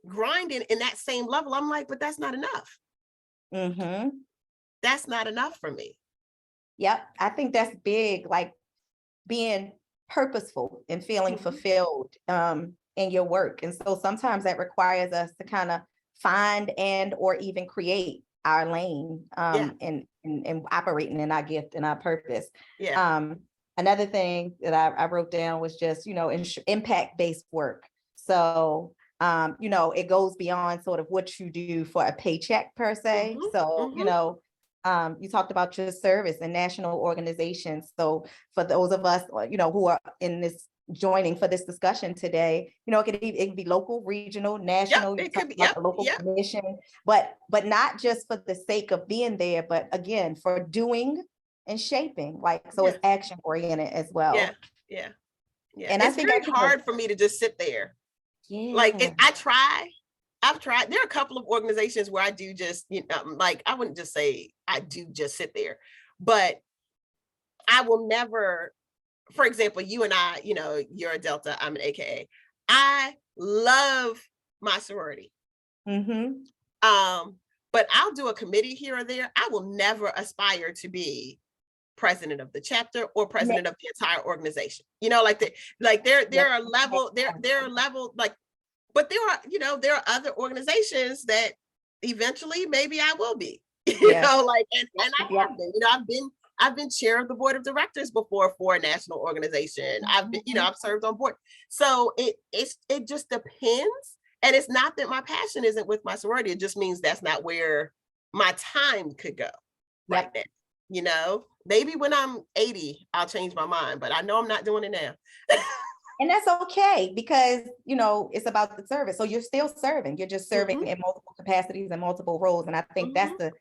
grinding in that same level. I'm like, but that's not enough. Mm-hmm. That's not enough for me. Yep. I think that's big, like being purposeful and feeling fulfilled in your work. And so sometimes that requires us to kind of find and or even create our lane and operating in our gift and our purpose. Another thing that I wrote down was just, impact-based work. So, it goes beyond sort of what you do for a paycheck per se. So, you talked about your service and national organizations. So for those of us, who are in this joining for this discussion today, it can be local, regional, national, it could be a local commission, but not just for the sake of being there, but again, for doing and shaping, so it's action oriented as well. Yeah. And it's very hard for me to just sit there. Like I've tried. There are a couple of organizations where I do just, like, I wouldn't just say I do just sit there, but I will never, for example, you and I, you're a Delta, I'm an AKA. I love my sorority. But I'll do a committee here or there. I will never aspire to be president of the chapter or president of the entire organization. There are level, like, but there are other organizations that eventually maybe I will be, and I have been, I've been chair of the board of directors before for a national organization. I've been, I've served on board. So it just depends. And it's not that my passion isn't with my sorority. It just means that's not where my time could go right now. Maybe when I'm 80, I'll change my mind, but I know I'm not doing it now. And that's okay, because, it's about the service. So you're still serving. You're just serving in multiple capacities and multiple roles. And I think that's the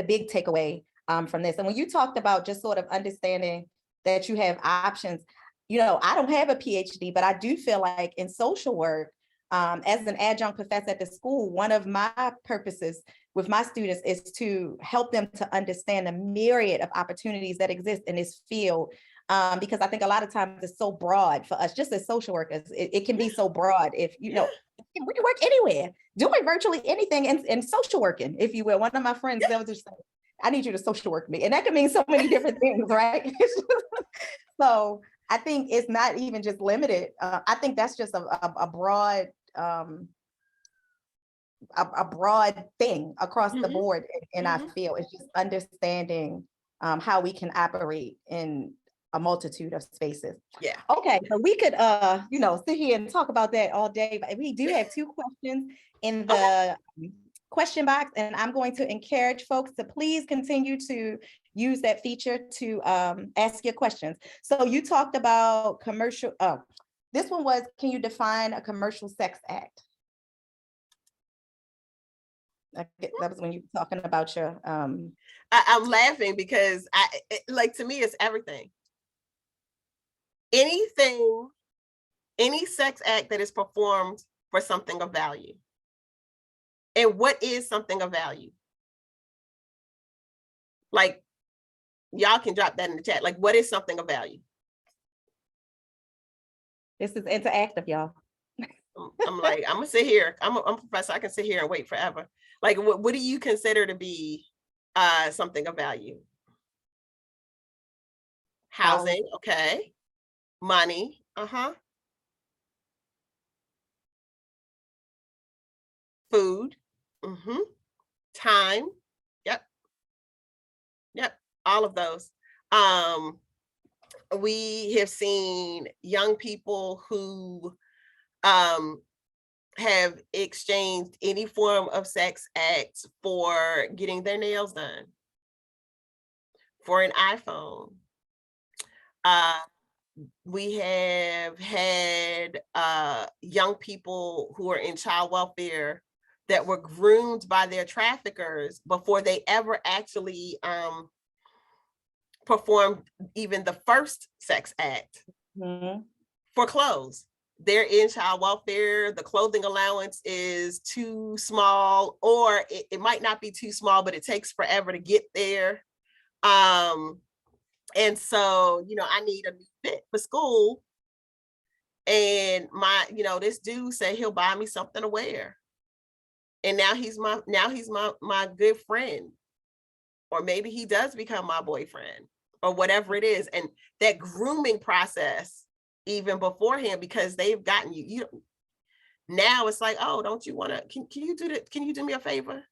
big takeaway from this. And when you talked about just sort of understanding that you have options, I don't have a PhD, but I do feel like in social work, as an adjunct professor at the school, one of my purposes with my students is to help them to understand the myriad of opportunities that exist in this field. Because I think a lot of times it's so broad for us, just as social workers, it can be so broad. If we can work anywhere, doing virtually anything in social working, if you will. One of my friends, they'll just say, I need you to social work me. And that can mean so many different things, right? So I think it's not even just limited. I think that's just a broad thing across the board in our field. It's just understanding how we can operate in a multitude of spaces. Okay, so we could sit here and talk about that all day, but we do have 2 questions in the question box, and I'm going to encourage folks to please continue to use that feature to ask your questions. So you talked about commercial, this one was, can you define a commercial sex act? That was when you were talking about your I'm laughing because to me, it's everything. Any sex act that is performed for something of value. And what is something of value? Like, y'all can drop that in the chat. Like, what is something of value? This is interactive, y'all. I'm like, I'm gonna sit here. I'm a professor. I can sit here and wait forever. Like, what do you consider to be something of value? Housing, okay. Money, food, time, yep, yep, all of those. We have seen young people who um have exchanged any form of sex acts for getting their nails done, for an iPhone. Uh, we have had young people who are in child welfare that were groomed by their traffickers before they ever actually performed even the first sex act for clothes. They're in child welfare, the clothing allowance is too small, or it might not be too small, but it takes forever to get there. And so, I need a new fit for school. And this dude said he'll buy me something to wear. And now he's my good friend. Or maybe he does become my boyfriend or whatever it is. And that grooming process, even beforehand, because they've gotten you, now it's like, oh, don't you want to, can you do that? Can you do me a favor?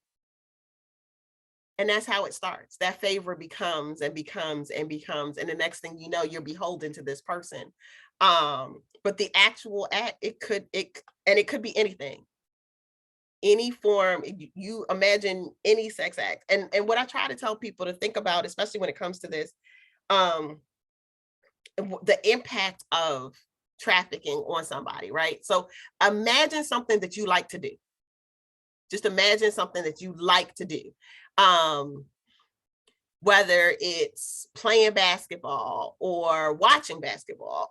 And that's how it starts. That favor becomes and becomes and becomes. And the next thing you know, you're beholden to this person. But the actual act, it could be anything. Any form, you imagine any sex act. And what I try to tell people to think about, especially when it comes to this, the impact of trafficking on somebody, right? So imagine something that you like to do. Just imagine something that you like to do. Whether it's playing basketball or watching basketball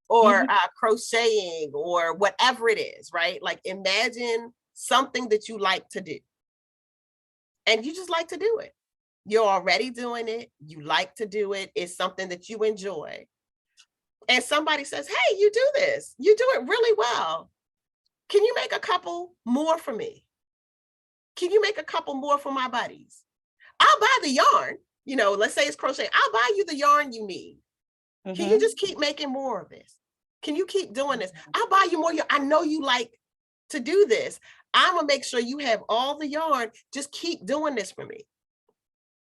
or crocheting or whatever it is, right? Like imagine something that you like to do and you just like to do it. You're already doing it. You like to do it. It's something that you enjoy. And somebody says, hey, you do this. You do it really well. Can you make a couple more for me? Can you make a couple more for my buddies? I'll buy the yarn. Let's say it's crochet. I'll buy you the yarn you need. Can you just keep making more of this? Can you keep doing this? I'll buy you more yarn. I know you like to do this. I'm gonna make sure you have all the yarn. Just keep doing this for me.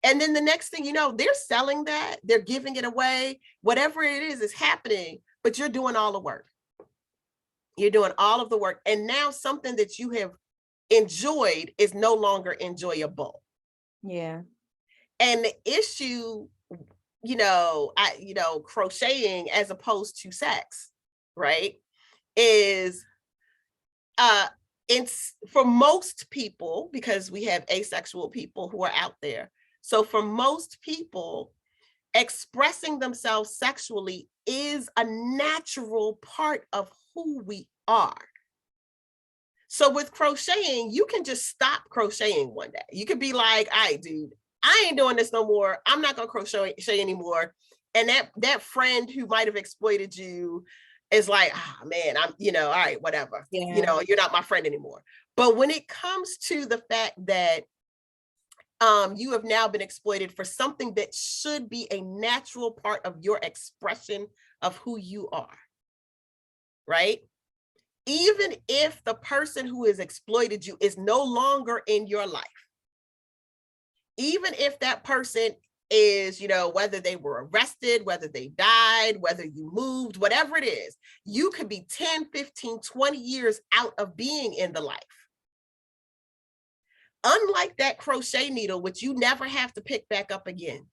And then the next thing you know, they're selling that, they're giving it away, whatever it is happening, but you're doing all the work. You're doing all of the work. And now something that you have enjoyed is no longer enjoyable. Yeah. And the issue, crocheting as opposed to sex, right, is it's for most people, because we have asexual people who are out there. So for most people, expressing themselves sexually is a natural part of who we are. So with crocheting, you can just stop crocheting one day. You could be like, all right, dude, I ain't doing this no more. I'm not gonna crochet anymore. And that friend who might have exploited you is like, man, I'm, all right, whatever. Yeah. You're not my friend anymore. But when it comes to the fact that you have now been exploited for something that should be a natural part of your expression of who you are, right? Even if the person who has exploited you is no longer in your life, even if that person is, whether they were arrested, whether they died, whether you moved, whatever it is, you could be 10, 15, 20 years out of being in the life. Unlike that crochet needle, which you never have to pick back up again.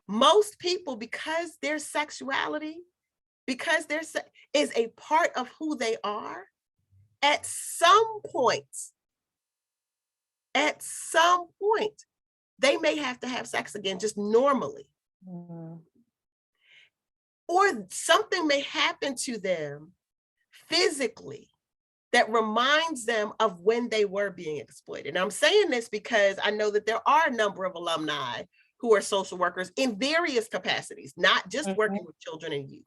Most people, because their sexuality, because is a part of who they are, at some point, they may have to have sex again, just normally. Or something may happen to them physically that reminds them of when they were being exploited. And I'm saying this because I know that there are a number of alumni who are social workers in various capacities, not just working with children and youth.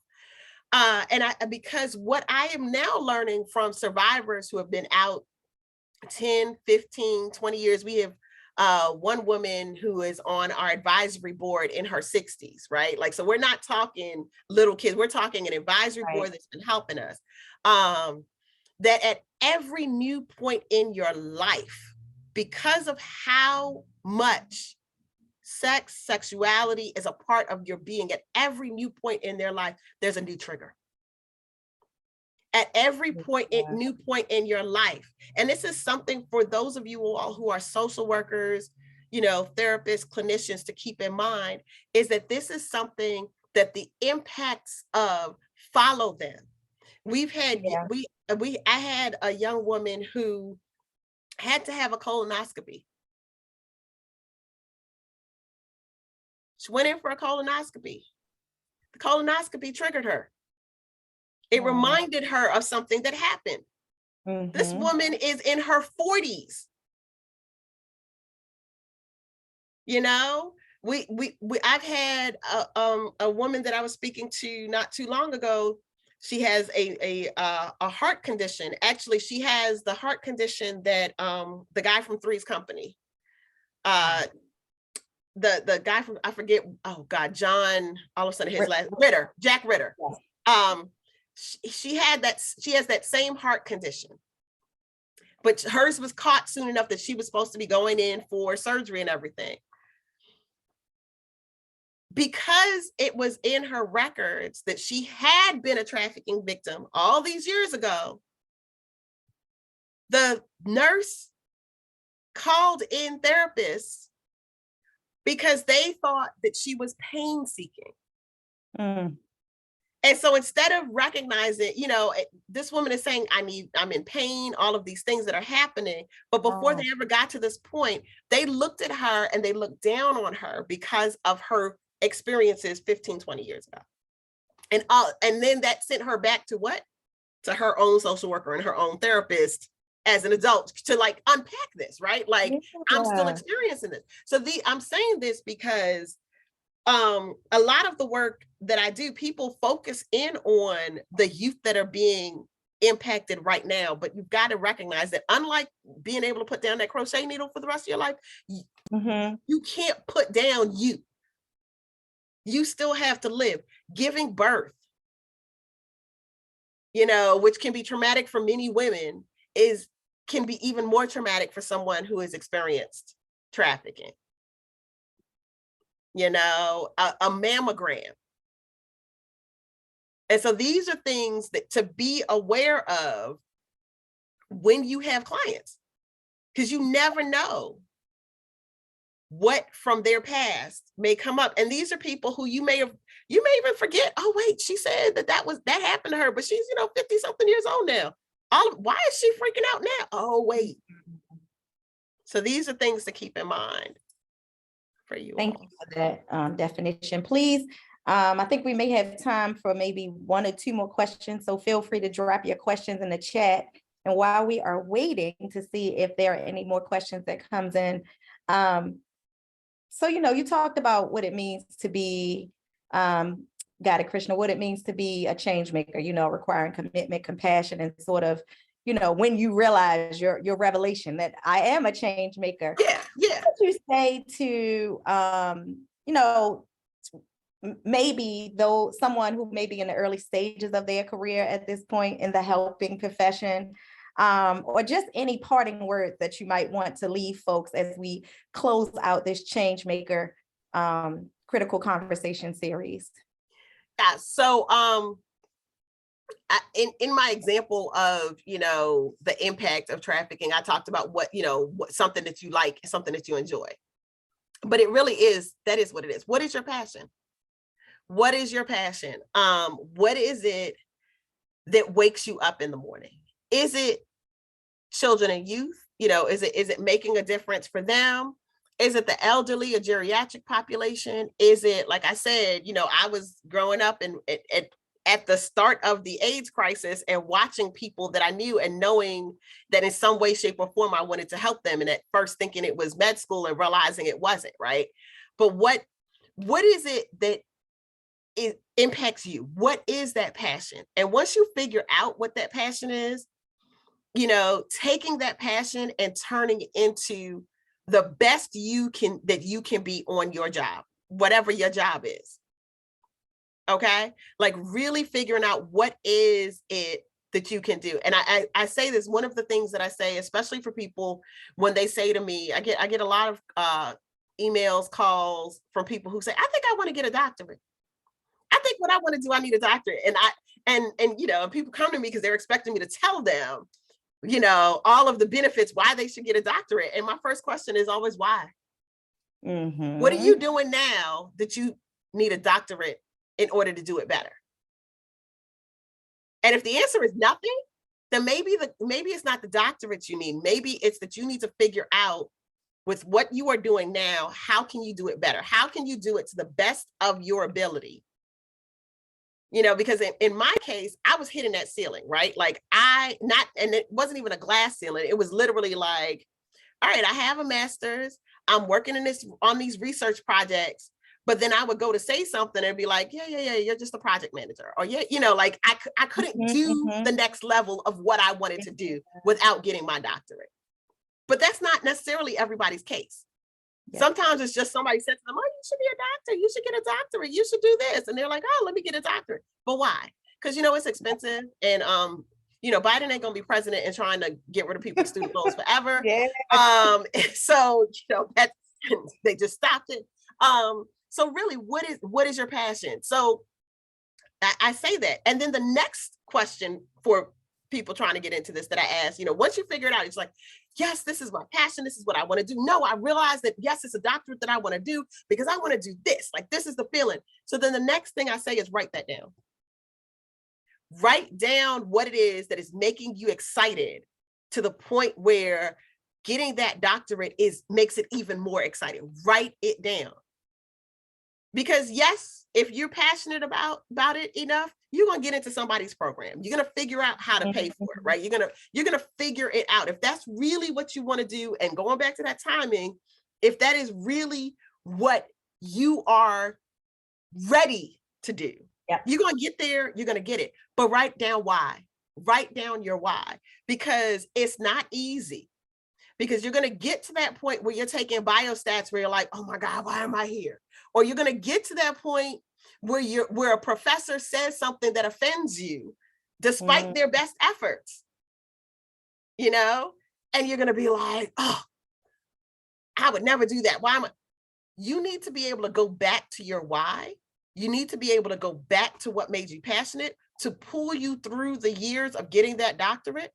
Because what I am now learning from survivors who have been out 10, 15, 20 years, we have one woman who is on our advisory board in her 60s, right? Like, so we're not talking little kids, we're talking an advisory board that's been helping us. That at every new point in your life, because of how much sex, sexuality is a part of your being, at every new point in their life, there's a new trigger. At every new point in your life. And this is something for those of you all who are social workers, therapists, clinicians, to keep in mind, is that this is something that the impacts of follow them. I had a young woman who had to have a colonoscopy. She went in for a colonoscopy. The colonoscopy triggered her. It reminded her of something that happened. Mm-hmm. This woman is in her 40s. I've had a woman that I was speaking to not too long ago. She has a heart condition. Actually, she has the heart condition that the guy from Three's Company, the guy from, I forget, oh God, John, all of a sudden his last, Jack Ritter. Yes. She has that same heart condition, but hers was caught soon enough that she was supposed to be going in for surgery and everything. Because it was in her records that she had been a trafficking victim all these years ago, the nurse called in therapists because they thought that she was pain seeking. Mm. And so instead of recognizing, this woman is saying, I'm in pain, all of these things that are happening. But before they ever got to this point, they looked at her and they looked down on her because of her experiences 15, 20 years ago. And then that sent her back to what? To her own social worker and her own therapist as an adult to unpack this, right? I'm still experiencing this. So I'm saying this because a lot of the work that I do, people focus in on the youth that are being impacted right now, but you've got to recognize that unlike being able to put down that crochet needle for the rest of your life, you can't put down you. You still have to live. Giving birth, which can be traumatic for many women, can be even more traumatic for someone who has experienced trafficking. A mammogram. And so these are things that to be aware of when you have clients, because you never know what from their past may come up. And these are people who you may even forget, oh wait, she said that happened to her, but she's 50 something years old now. Why is she freaking out now? Oh wait. So these are things to keep in mind for you. Thank you for that definition. Please, I think we may have time for maybe one or two more questions. So feel free to drop your questions in the chat. And while we are waiting to see if there are any more questions that comes in, so, you talked about what it means to be, Gada Krishna, what it means to be a change maker, requiring commitment, compassion, and sort of, when you realize your revelation that I am a change maker. Yeah. What would you say to, maybe though someone who may be in the early stages of their career at this point in the helping profession, or just any parting words that you might want to leave folks as we close out this Changemaker critical conversation series? Yeah, so in my example of the impact of trafficking, I talked about what something that you like, something that you enjoy, but it really is, that is what it is. What is your passion? What is your passion? What is it that wakes you up in the morning? Is it children and youth? Is it making a difference for them? Is it the elderly or geriatric population? Is it, like I said, I was growing up and at the start of the AIDS crisis and watching people that I knew and knowing that in some way, shape, or form, I wanted to help them. And at first thinking it was med school and realizing it wasn't, right? But what is it that it impacts you. What is that passion? And once you figure out what that passion is, you know, taking that passion and turning it into the best you can be on your job, whatever your job is. Okay, like really figuring out what is it that you can do. And I say this, one of the things that I say, especially for people when they say to me, I get a lot of emails, calls from people who say, I think I want to get a doctorate. I think what I want to do, I need a doctorate. And you know, people come to me because they're expecting me to tell them, you know, all of the benefits, why they should get a doctorate. And my first question is always why? Mm-hmm. What are you doing now that you need a doctorate in order to do it better? And if the answer is nothing, then maybe it's not the doctorate you need. Maybe it's that you need to figure out with what you are doing now, how can you do it better? How can you do it to the best of your ability? You know, because in my case, I was hitting that ceiling, right? Like and it wasn't even a glass ceiling. It was literally like, all right, I have a master's. I'm working on these research projects. But then I would go to say something and be like, yeah, you're just a project manager. Or yeah, you know, like I couldn't do the next level of what I wanted to do without getting my doctorate. But that's not necessarily everybody's case. Yeah. Sometimes it's just somebody said to them, oh, you should be a doctor. You should get a doctorate. You should do this. And they're like, oh, let me get a doctorate. But why? Because, you know, it's expensive. And, you know, Biden ain't going to be president and trying to get rid of people's student loans forever. Yeah. So, you know, they just stopped it. So really, what is your passion? So I say that. And then the next question for people trying to get into this that I ask, you know, once you figure it out, it's like, yes, this is my passion. This is what I want to do. No, I realize that, yes, it's a doctorate that I want to do because I want to do this. Like, this is the feeling. So then the next thing I say is write that down. Write down what it is that is making you excited to the point where getting that doctorate makes it even more exciting. Write it down. Because yes, if you're passionate about it enough, you're going to get into somebody's program. You're going to figure out how to pay for it, right? You're going to figure it out. If that's really what you want to do, and going back to that timing, if that is really what you are ready to do, you're going to get there, you're going to get it. But write down why. Write down your why, because it's not easy. Because you're going to get to that point where you're taking biostats where you're like, oh my God, why am I here? Or you're going to get to that point where a professor says something that offends you, despite their best efforts, you know, and you're going to be like, oh, I would never do that. Why am I? You need to be able to go back to your why. You need to be able to go back to what made you passionate to pull you through the years of getting that doctorate.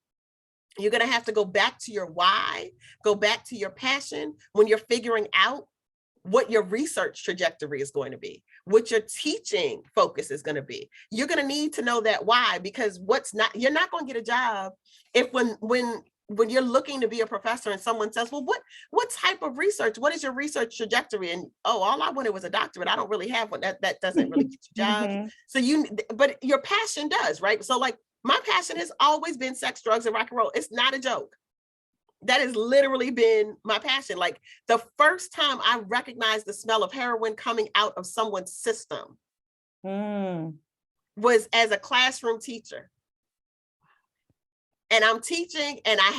You're going to have to go back to your why, go back to your passion when you're figuring out what your research trajectory is going to be, what your teaching focus is going to be. You're going to need to know that why, because you're not going to get a job if when you're looking to be a professor and someone says, well, what type of research? What is your research trajectory? And oh, all I wanted was a doctorate. I don't really have one. That doesn't really get you jobs. So but your passion does, right? So like, my passion has always been sex, drugs, and rock and roll. It's not a joke. That has literally been my passion. Like, the first time I recognized the smell of heroin coming out of someone's system was as a classroom teacher. And I'm teaching, and I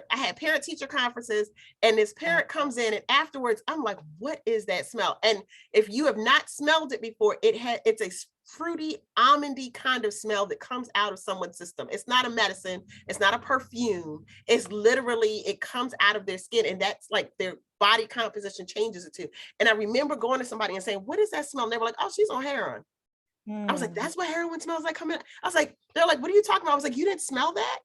had parent-teacher conferences, and this parent comes in, and afterwards I'm like, what is that smell? And if you have not smelled it before, it's a fruity, almondy kind of smell that comes out of someone's system. It's not a medicine. It's not a perfume. It's literally, it comes out of their skin, and that's like their body composition changes it to. And I remember going to somebody and saying, what is that smell? And they were like, oh, she's on heroin. I was like, that's what heroin smells like coming. I was like, they're like, what are you talking about? I was like, you didn't smell that?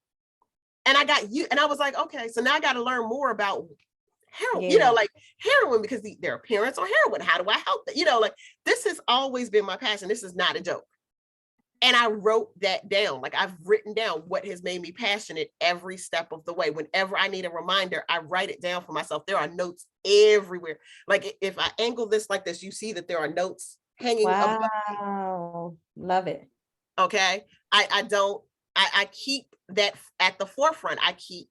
And I was like, okay, so now I got to learn more about heroin, you know, like heroin, because their parents on heroin. How do I help them? You know, like, this has always been my passion. This is not a joke. And I wrote that down. Like, I've written down what has made me passionate every step of the way. Whenever I need a reminder, I write it down for myself. There are notes everywhere. Like, if I angle this like this, you see that there are notes hanging above. Wow, love it. Okay, I keep that at the forefront.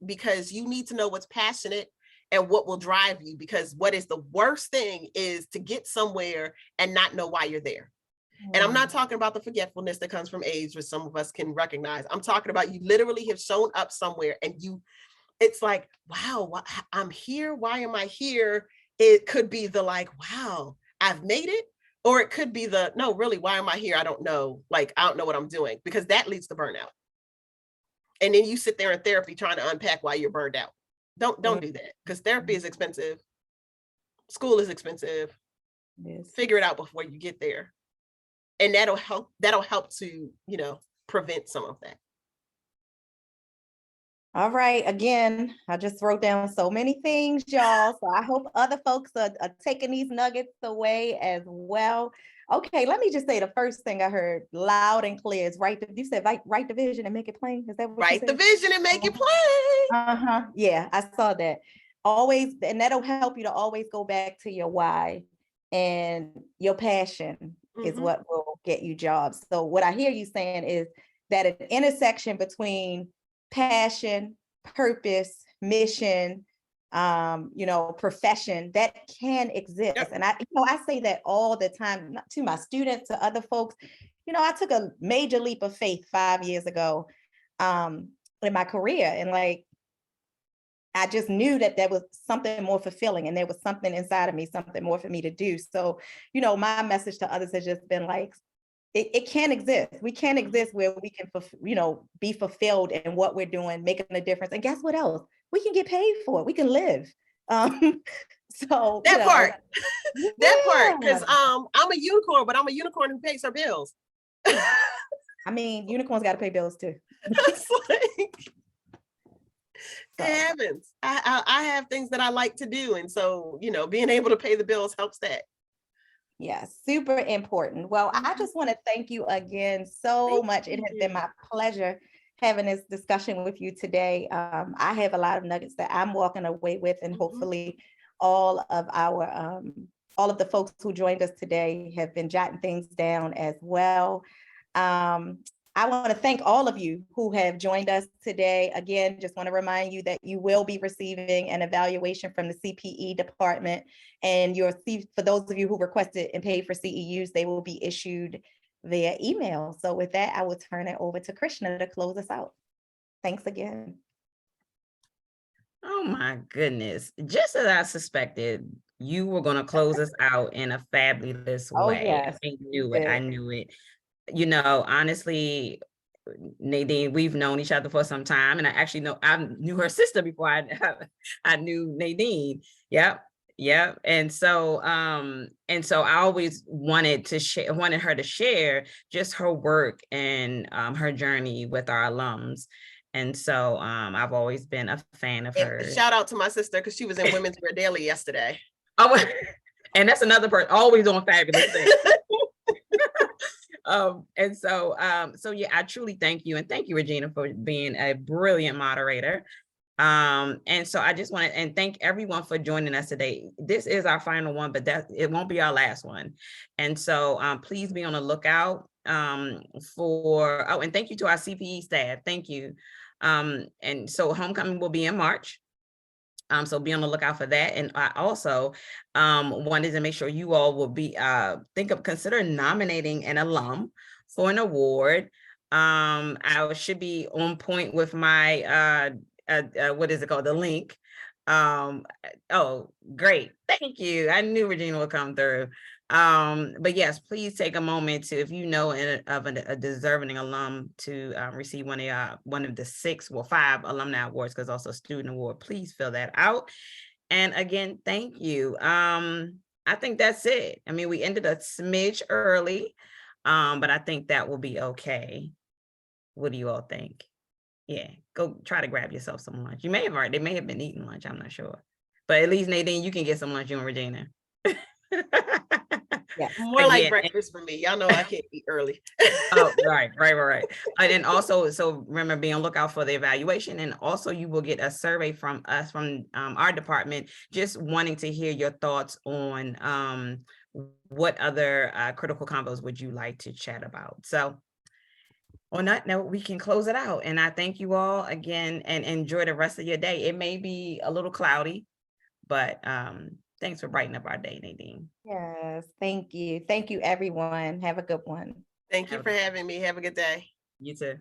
Because you need to know what's passionate and what will drive you, because what is the worst thing is to get somewhere and not know why you're there. And I'm not talking about the forgetfulness that comes from age, which some of us can recognize. I'm talking about you literally have shown up somewhere and it's like, wow, I'm here. Why am I here? It could be the like, wow, I've made it. Or it could be the, no, really, why am I here? I don't know. Like, I don't know what I'm doing, because that leads to burnout. And then you sit there in therapy trying to unpack why you're burned out. Don't do that, because therapy is expensive. School is expensive. Yes. Figure it out before you get there. And that'll help to, prevent some of that. All right. Again, I just wrote down so many things, y'all. So I hope other folks are taking these nuggets away as well. Okay, let me just say the first thing I heard loud and clear is you said write the vision and make it plain. Is that what you said? Write the vision and make it plain. Yeah, I saw that. Always, and that'll help you to always go back to your why, and your passion is what will get you jobs. So what I hear you saying is that an intersection between passion, purpose, mission, profession that can exist. Yep. And I say that all the time to my students, to other folks. I took a major leap of faith 5 years ago in my career, and I just knew that there was something more fulfilling, and there was something inside of me, something more for me to do. So, my message to others has just been like, it can exist. We can exist where we can, be fulfilled in what we're doing, making a difference. And guess what else? We can get paid for it. We can live. So that part, that part, because I'm a unicorn, but I'm a unicorn who pays her bills. I mean, unicorns got to pay bills too. It happens. I have things that I like to do, and so being able to pay the bills helps that. Yes, super important. Well, I just want to thank you again so much. It has been my pleasure having this discussion with you today. I have a lot of nuggets that I'm walking away with, and hopefully all of the folks who joined us today have been jotting things down as well. I want to thank all of you who have joined us today. Again, just want to remind you that you will be receiving an evaluation from the CPE department, and for those of you who requested and paid for CEUs, they will be issued via email. So with that, I will turn it over to Krishna to close us out. Thanks again. Oh my goodness. Just as I suspected, you were going to close us out in a fabulous way. Yes. I knew it. I knew it. Honestly, Nadine, we've known each other for some time, and I knew her sister before I knew Nadine. Yep. And so I always wanted her to share just her work and her journey with our alums. And so I've always been a fan of hers. Shout out to my sister, because she was in Women's Wear Daily yesterday. Oh, and that's another person always doing fabulous things. And so yeah, I truly thank you, and thank you, Regina, for being a brilliant moderator. And so I just want to thank everyone for joining us today. This is our final one, but it won't be our last one. And so please be on the lookout and thank you to our CPE staff. Thank you. And so homecoming will be in March. So be on the lookout for that. And I also wanted to make sure you all will be consider nominating an alum for an award. I should be on point with my what is it called? The link. Oh, great. Thank you. I knew Regina would come through. But yes, please take a moment to, if you know of a deserving alum to receive one of the 5 alumni awards, because also student award, please fill that out. And again, thank you. I think that's it. I mean, we ended a smidge early, but I think that will be okay. What do you all think? Yeah, go try to grab yourself some lunch. They may have been eating lunch. I'm not sure, but at least Nadine, you can get some lunch, you and Regina. Yeah, more like breakfast for me. Y'all know I can't eat early. Oh, right. And also, so remember, be on lookout for the evaluation, and also you will get a survey from us, from our department, just wanting to hear your thoughts on what other critical convos would you like to chat about. So on that note, we can close it out. And I thank you all again, and enjoy the rest of your day. It may be a little cloudy, but Thanks for brightening up our day, Nadine. Yes, thank you. Thank you, everyone. Have a good one. Thank you for having me. Have a good day. You too.